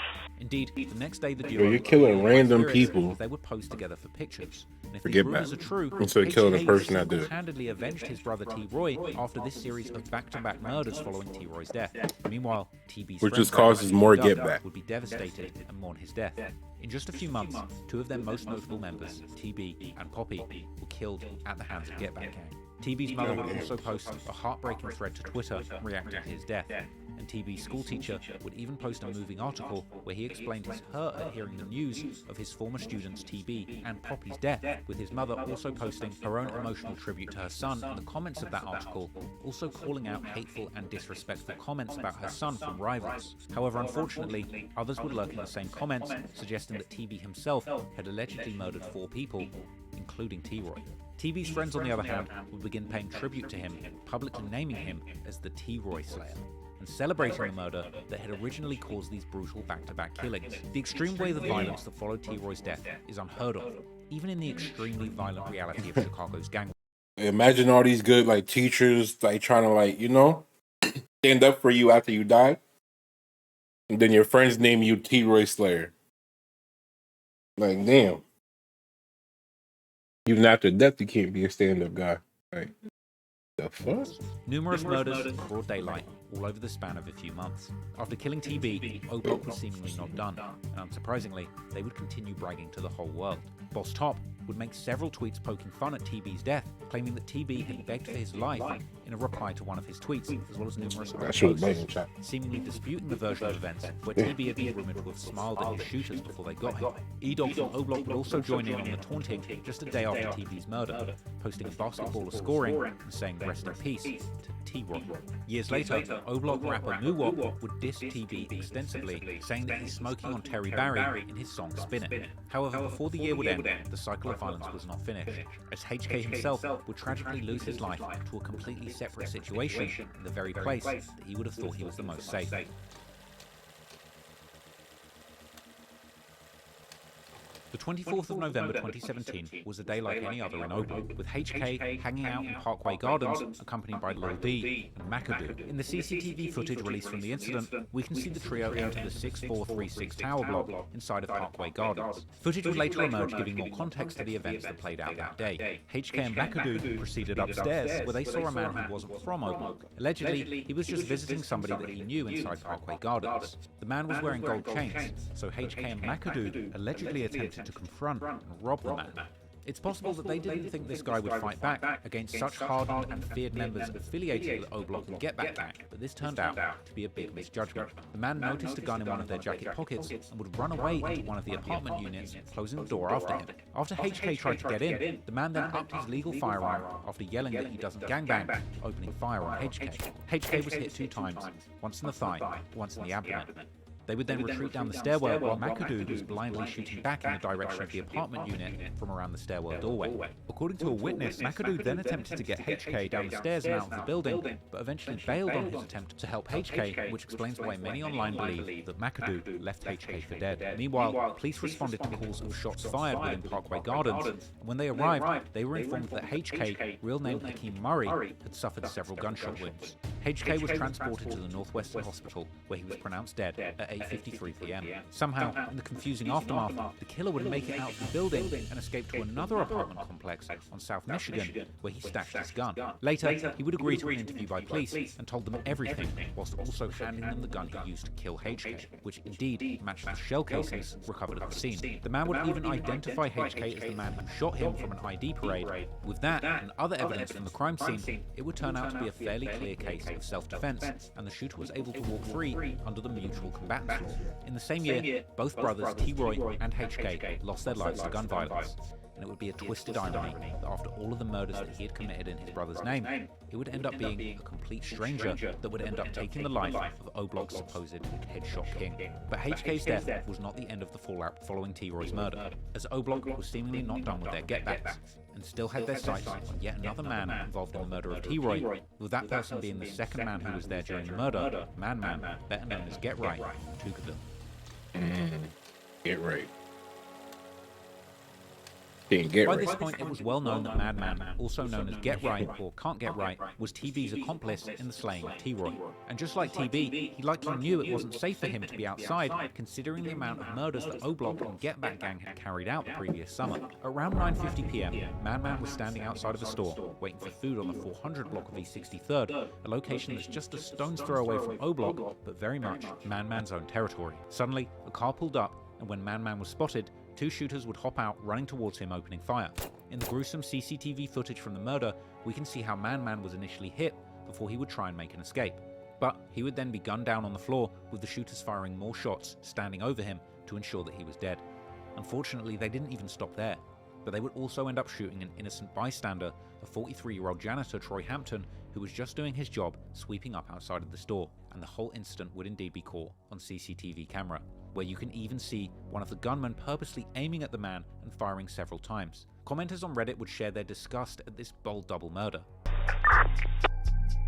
Indeed, the next day the Yo, duo you're killing random people. they would pose together for pictures. And if Forget these rumors that. are true, Instead of killing the HK person that did it. handedly avenged his brother T. Roy after this series of back-to-back murders following T. Roy's death. Meanwhile, TB's Which friend just causes Brandon more Doug get back. would be devastated and mourn his death. In just a few months, 2 of their most notable members, TB and Poppy, were killed at the hands of Get Back Gang. TB's mother would also post a heartbreaking thread to Twitter reacting to his death, and TB's schoolteacher would even post a moving article where he explained his hurt at hearing the news of his former students TB and Poppy's death, with his mother also posting her own emotional tribute to her son in the comments of that article, also calling out hateful and disrespectful comments about her son from rivals. However, unfortunately, others would lurk in the same comments, suggesting that TB himself had allegedly murdered 4 people, including T-Roy. TB's friends, on the other hand, would begin paying tribute to him, publicly naming him as the T-Roy Slayer, and celebrating the murder that had originally caused these brutal back-to-back killings. The extreme wave of violence that followed T-Roy's death is unheard of, even in the extremely violent reality of Chicago's gang. Imagine all these good like teachers like trying to like, you know, stand up for you after you die. And then your friends name you T-Roy Slayer. Like, damn. Even after death, you can't be a stand-up guy. Like, the fuck? Numerous murders in broad daylight, all over the span of a few months. After killing TB, O Block was seemingly not done, and unsurprisingly, they would continue bragging to the whole world. Boss Top would make several tweets poking fun at TB's death, claiming that TB had begged for his life in a reply to one of his tweets, as well as numerous other posts, seemingly disputing the version of events where TB had been rumored to have smiled at his shooters before they got him. E-Dog from O Block would also join in on the taunting just a day after TB's murder, posting a basketball of scoring and saying rest in peace to T-Roy. Years later, O Block rapper Nuwop would diss TB extensively, saying that he's smoking on Terry Barry in his song Spin It. However, before the year would end, the cycle of violence was not finished, as HK himself would tragically lose his life to a completely separate situation in the very place that he would have thought he was the most safe. The 24th of November 2017 was a day like any other in O Block, with HK hanging out in Parkway Gardens, accompanied by Lil D and McAdoo. In the CCTV footage released from the incident, we can see the trio enter the 6436 Tower Block inside of Parkway Gardens. Footage would later emerge, giving more context to the events that played out that day. HK and McAdoo proceeded upstairs, where they saw a man who wasn't from O Block. Allegedly, he was just visiting somebody that he knew inside Parkway Gardens. The man was wearing gold chains, so HK and McAdoo allegedly attempted to confront and rob the man. It's possible that they didn't think this guy would fight back against such hardened and feared members affiliated with O Block and Get Back Gang, but this turned out to be a big misjudgment. The man noticed a gun in one of their jacket pockets and would run away into one of the apartment units, closing the door after him. After HK tried to get in, the man then upped his legal firearm after yelling that he doesn't gangbang, opening fire on HK. HK was hit 2 times, once in the thigh, once in the abdomen. They would then retreat down the stairwell while McAdoo was blindly shooting back in the direction of the apartment unit from around the stairwell doorway. According to a witness, McAdoo then attempted to get HK down the stairs and out of the building, but eventually bailed on his attempt to help HK, which explains why many online believe that McAdoo left HK for dead. Meanwhile, police responded to calls of shots fired within Parkway Gardens, and when they arrived, they were informed that HK, real name Hakeem Murray, had suffered several gunshot wounds. HK was transported to the Northwestern Hospital, where he was pronounced dead at 8:53 p.m. Somehow, in the confusing aftermath, the killer would make it out of the building and escape to another apartment complex on South Michigan, where he stashed his gun. Later, he would agree to an interview by police and told them everything, whilst also handing them the gun he used to kill HK, which indeed matched the shell casings recovered at the scene. The man would even identify HK as the man who shot him from an ID parade. With that and other evidence from the crime scene, it would turn out to be a fairly clear case of self-defense, and the shooter was able to walk free under the mutual combatants law. In the same year, both brothers T-Roy and HK lost their lives to gun violence. And it would be a twisted irony that after all of the murders that he had committed in his brother's name, it would end up being a complete stranger that would end up taking the life of O Block's supposed headshot king. But HK's death was not the end of the fallout following T-Roy's murder, as O Block was seemingly not done with their get-backs, and still had their sights on yet another man involved in the murder of T-Roy, with that person being the second man who was there during the murder, Man Man, better known as Get Right, Tukaville. Get Right. By this point, it was well known that Madman, also known as Get Right or Can't Get Right, was TB's accomplice in the slaying of T-Roy. And just like TB, he likely knew it wasn't safe for him to be outside, considering the amount of murders that O Block and Get Back Gang had carried out the previous summer. Around 9:50 p.m, Madman was standing outside of a store, waiting for food on the 400 block of East 63rd, a location that's just a stone's throw away from O Block, but very much Madman's own territory. Suddenly, a car pulled up, and when Madman was spotted, two shooters would hop out, running towards him, opening fire. In the gruesome CCTV footage from the murder, we can see how Man was initially hit before he would try and make an escape. But he would then be gunned down on the floor, with the shooters firing more shots, standing over him to ensure that he was dead. Unfortunately, they didn't even stop there, but they would also end up shooting an innocent bystander, a 43-year-old janitor, Troy Hampton, who was just doing his job sweeping up outside of the store, and the whole incident would indeed be caught on CCTV camera, where you can even see one of the gunmen purposely aiming at the man and firing several times. Commenters on Reddit would share their disgust at this bold double murder.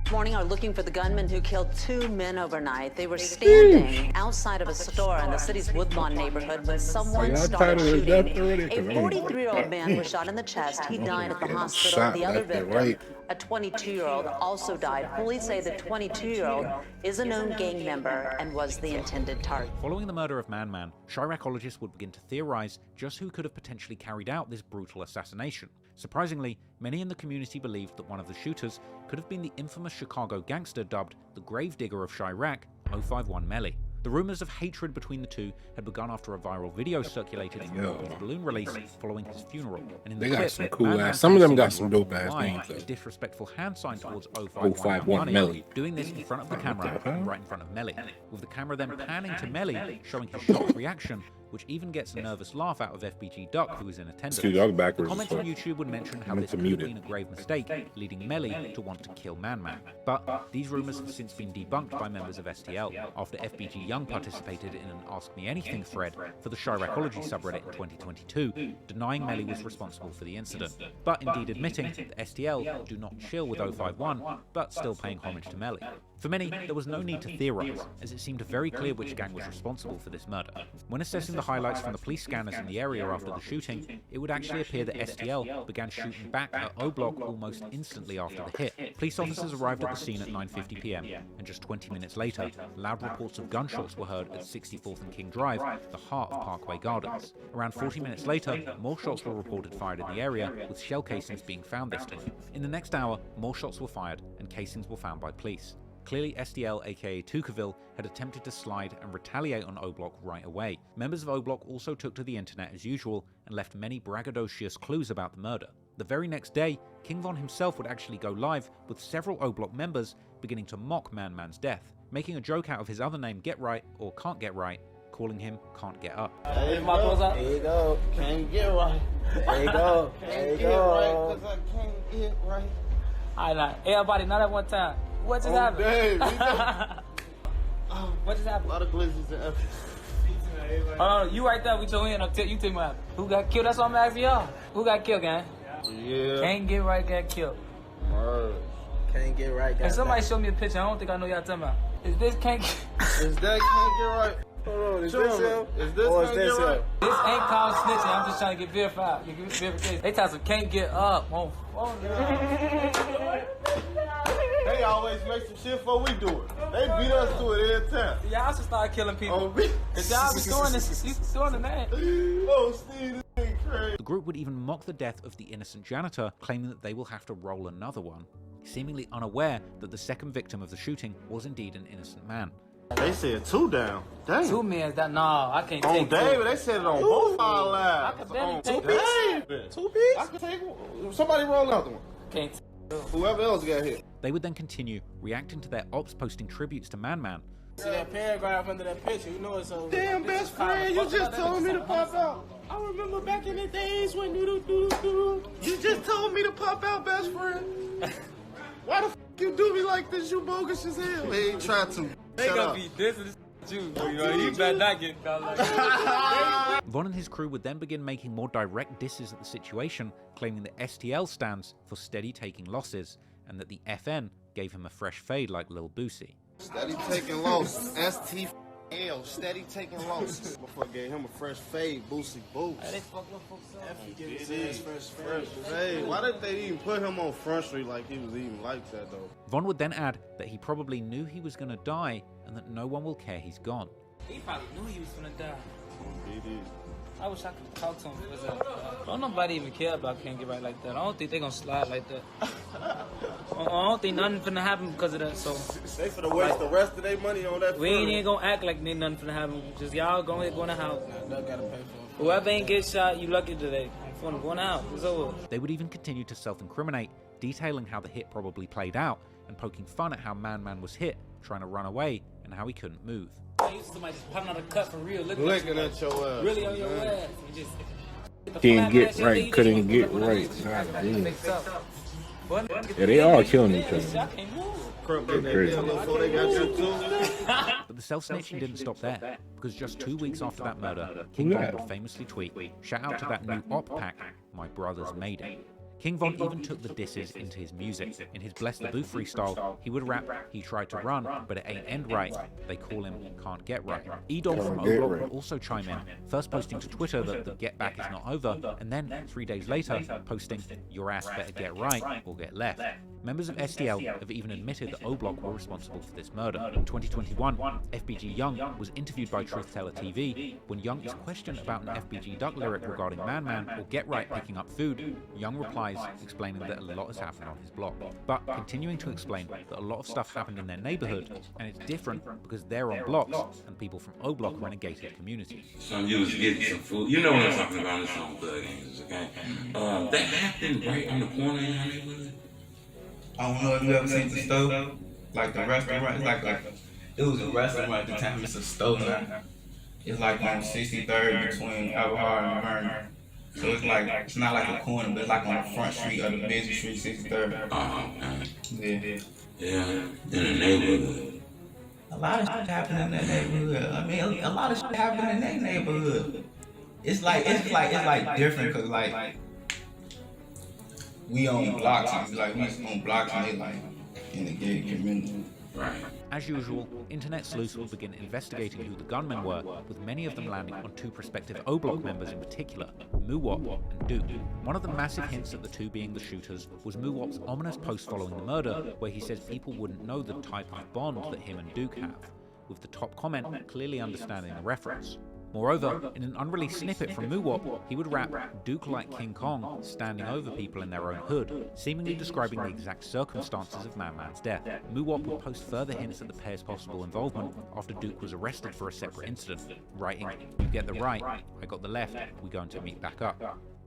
This morning are looking for the gunman who killed two men overnight. They were standing outside of a store in the city's Woodlawn neighborhood when someone started shooting. A 43-year-old man was shot in the chest. He died at the hospital. The other victim, a 22-year-old, also died. Police say the 22-year-old is a known gang member and was the intended target. Following the murder of Man, Chiracologists would begin to theorize just who could have potentially carried out this brutal assassination. Surprisingly, many in the community believed that one of the shooters could have been the infamous Chicago gangster dubbed the Gravedigger of Chirac, 051 Melly. The rumors of hatred between the two had begun after a viral video circulated from his balloon release following his funeral. And in the They got clip, some cool Man ass. Some of them got facing some dope ass line, names, though. a disrespectful hand sign towards 051 Melly. doing this in front of the camera, right in front of Melly, with the camera then panning to Melly, showing his shocked reaction, which even gets a nervous laugh out of FBG Duck, who is in attendance. Excuse me, I was backwards Comments as on fuck. YouTube would mention how I meant this to could mute have it. been a grave mistake, leading Melly to want to kill Man. But these rumors have since been debunked by members of STL, after FBG Young participated in an Ask Me Anything thread for the Chiracology subreddit in 2022, denying Melly was responsible for the incident, but indeed admitting that STL do not chill with 051, but still paying homage to Melly. For many, there was no need to theorize, as it seemed very clear which gang was responsible for this murder. When assessing the highlights from the police scanners in the area after the shooting, it would actually appear that STL began shooting back at O Block almost instantly after the hit. Police officers arrived at the scene at 9:50 p.m, and just 20 minutes later, loud reports of gunshots were heard at 64th and King Drive, the heart of Parkway Gardens. Around 40 minutes later, more shots were reported fired in the area, with shell casings being found this time. In the next hour, more shots were fired, and casings were found by police. Clearly, STL, aka Tukaville, had attempted to slide and retaliate on O Block right away. Members of O Block also took to the internet as usual and left many braggadocious clues about the murder. The very next day, King Von himself would actually go live with several O Block members beginning to mock Man's death, making a joke out of his other name Get Right or Can't Get Right, calling him Can't Get Up. There you go. Can't get right. There you go. There you go. Cause I can't get right. All right, everybody, not at one time. What just happened? What just happened? A lot of glitches and efforts. Hold on, you right there with your hand. You tell me what happened. Who got killed? That's what I'm asking y'all. Who got killed, gang? Yeah. Can't get right, got killed. Word. Can't get right, got. And somebody show me a picture. I don't think I know y'all talking about. Is this can't? Is that can't get right? Hold on, is this him? Is this or can't get right? This ain't called snitching. I'm just trying to get verified. Get verification. They talk some can't get up. Oh, They always make some shit before we do it. They beat us to it every time. Y'all should start killing people. Cause y'all be doing this. You doing the man. Oh, Steve, this ain't crazy. The group would even mock the death of the innocent janitor, claiming that they will have to roll another one, seemingly unaware that the second victim of the shooting was indeed an innocent man. They said 2 down. Damn. 2 men. I can't take On David, they said it on both our lives. I could barely take David. 2 pieces? I could take one. Somebody roll another one. Can't. Whoever else got hit. They would then continue reacting to their ops posting tributes to Man Man. See that paragraph under that picture, you know it's over. Damn, best friend, you just told me to pop out. I remember back in the days when you just told me to pop out, best friend. Why the f you do me like this? You bogus as hell. They ain't try to. They gonna be dissing you. You know, you better not get caught like that. Von and his crew would then begin making more direct disses at the situation, claiming that STL stands for steady taking losses, and that the FN gave him a fresh fade like Lil Boosie. Steady taking losses. STL, steady taking losses. Before gave him a fresh fade, Boosie Boost. They fucked up folks up. Fresh fade. Why did they even put him on Front Street like he was even like that though? Von would then add that he probably knew he was gonna die and that no one will care he's gone. He probably knew he was gonna die. He did. I wish I could talk to him. Don't nobody even care about Can't Get Right like that. I don't think they gonna slide like that. I don't think nothing finna happen because of that. So they finna waste the rest of their money on that. We ain't even gonna act like nothing finna happen. Just y'all go in the house. Whoever ain't get shot, you lucky today. I'm going out. It's over. They would even continue to self-incriminate, detailing how the hit probably played out and poking fun at how Man Man was hit, trying to run away, and how he couldn't move. Somebody just popping out a cut for real, looking at your ass. Really on your ass. You just Can't get right, couldn't get right. Yeah, they all killing each other. But the self-snitching didn't stop there, because just 2 weeks after that murder, King Von would famously tweet, "Shout out to that new op pack, my brothers made it." King Von even took the disses into his music. In his Bless the Boo freestyle, he would rap, "He tried to run, but it ain't end right. They call him Can't Get Right." E-Dog from O-Block would also chime in, first posting to Twitter that the get back is not over, and then 3 days later posting, "Your ass better get right or get left." Members of STL have even admitted that O-Block were responsible for this murder. In 2021, FBG Young was interviewed by Truth Teller TV. When Young is questioned about an FBG Duck lyric regarding Man Man or Get Right picking up food, Young replies, explaining that a lot has happened on his block, but continuing to explain that a lot of stuff happened in their neighborhood, and it's different because they're on blocks and people from O-Block are in a gated community. Some you was getting some food. You know what I'm talking about. It's on Blood Angels, okay? That happened right on the corner in your neighborhood. I don't know if you ever seen the stove, like the restaurant. It's like it was a restaurant at the time. It's a stove now. It's like on 63rd between Alcohol and Vernon. So it's like, it's not like a corner, but it's like on the front street of the busy street, 63rd. Oh, man. Yeah. Yeah, in the neighborhood. A lot of shit happened in that neighborhood. I mean, a lot of shit happened in that neighborhood. It's like different, cause like, we own blocks, and like, we own blocks, and they like, in the gated community. Right. As usual, internet sleuths will begin investigating who the gunmen were, with many of them landing on 2 prospective O-Block members in particular, Muwop and Duke. One of the massive hints at the 2 being the shooters was Muwop's ominous post following the murder, where he says people wouldn't know the type of bond that him and Duke have, with the top comment clearly understanding the reference. Moreover, in an unreleased snippet from Muwop, he would rap "Duke like King Kong, standing over people in their own hood," seemingly describing the exact circumstances of Man Man's death. Muwop would post further hints at the pair's possible involvement after Duke was arrested for a separate incident, writing, "You get the right, I got the left, we're going to meet back up."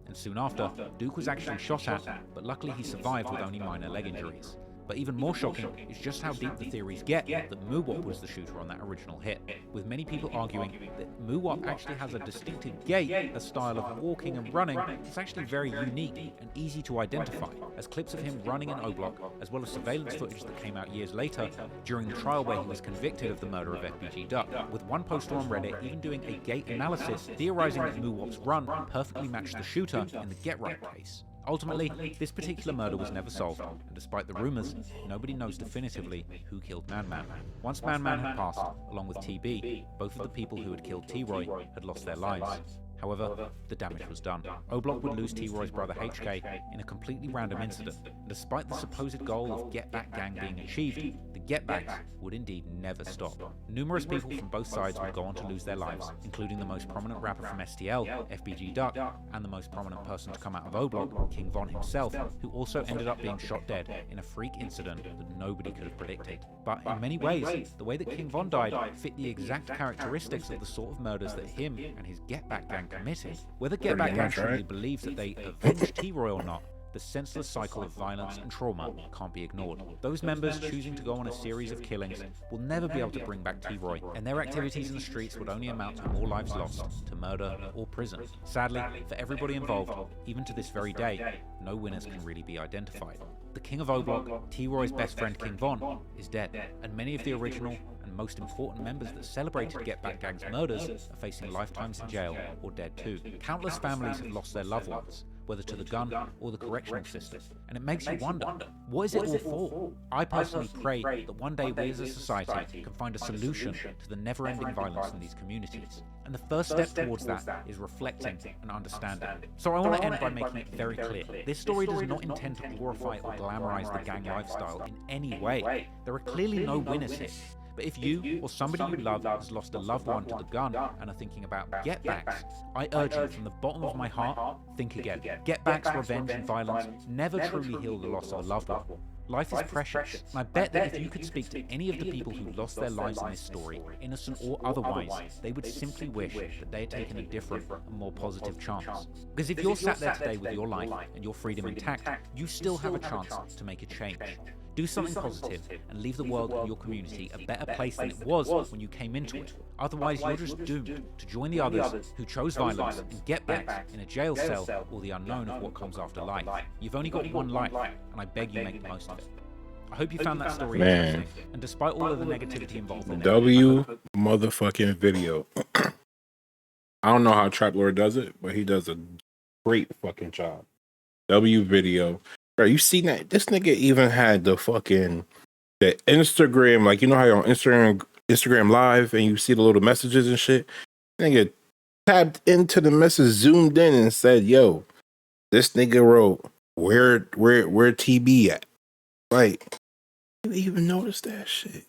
And soon after, Duke was actually shot at, but luckily he survived with only minor leg injuries. But even more shocking is just how deep the theories get that Muwop was the shooter on that original hit, with many people arguing that Muwop actually has a distinctive gait, a style of walking and running that's actually very unique and easy to identify, as clips of him running in O-Block, as well as surveillance footage that came out years later during the trial where he was convicted of the murder of FBG Duck, with one poster on Reddit even doing a gait analysis theorizing that Muwop's run perfectly matched the shooter in the Get Right case. Ultimately, this particular murder was never solved, and despite the rumors, nobody knows definitively who killed Man Man. Once Man Man had passed, along with TB, both of the people who had killed T-Roy had lost their lives. However, the damage was done. O-Block would lose T-Roy's brother HK in a completely random incident. And despite the supposed goal of Get Back Gang being achieved, the Get Backs would indeed never stop. Numerous people from both sides would go on to lose their lives, including the most prominent rapper from STL, FBG Duck, and the most prominent person to come out of O-Block, King Von himself, who also ended up being shot dead in a freak incident that nobody could have predicted. But in many ways, the way that King Von died fit the exact characteristics of the sort of murders that him and his Get Back Gang committed. Whether Get Back Gang truly believes that they avenged T-Roy or not, the senseless cycle of violence and trauma can't be ignored. Those members choosing to go on a series of killings will never be able to bring back T-Roy, and their activities in the streets would only amount to more lives lost to murder or prison. Sadly, for everybody involved, even to this very day, no winners can really be identified. The King of O-Block, T-Roy's best friend King Von, is dead, and many of the original and most important members that celebrated Get Back Gang's murders are facing lifetimes in jail or dead too. Countless families have lost their loved ones, whether to the gun or the correctional system. And it makes you wonder, what is it all for? I personally pray that one day we as a society can find a solution to the never-ending violence in these communities. And the first step towards that is reflecting and understanding. So I want to end by making it very clear. This story does not intend to glorify or glamorize the gang lifestyle in any way. There are clearly no winners here. But if you or somebody you love has lost a loved one to the gun and are thinking about Get Backs, I urge you from the bottom of my heart, think again. Get Backs, revenge and violence never truly heal the loss of a loved one. Life is precious, and I bet that if you could speak to any of the people who lost their lives in this story, innocent or otherwise, they would simply wish that they had taken a different and more positive chance. Because if you're sat there today with your life and your freedom intact, you still have a chance to make a change. Do something positive and leave the world and your community a better place than it was when you came into it. Otherwise, you're just doomed to join the others who chose violence and get back in a jail cell or the unknown of what comes after life. You've only got one life, and I beg you make the most of it. I hope you found that story interesting, and despite all of the negativity involved in it, motherfucking video. I don't know how Trap Lord does it, but he does a great fucking job. W video. Bro, you seen that? This nigga even had the Instagram, like, you know how you're on Instagram Live and you see the little messages and shit? Nigga tapped into the message, zoomed in and said, yo, this nigga wrote, where TB at? Like, you even notice that shit?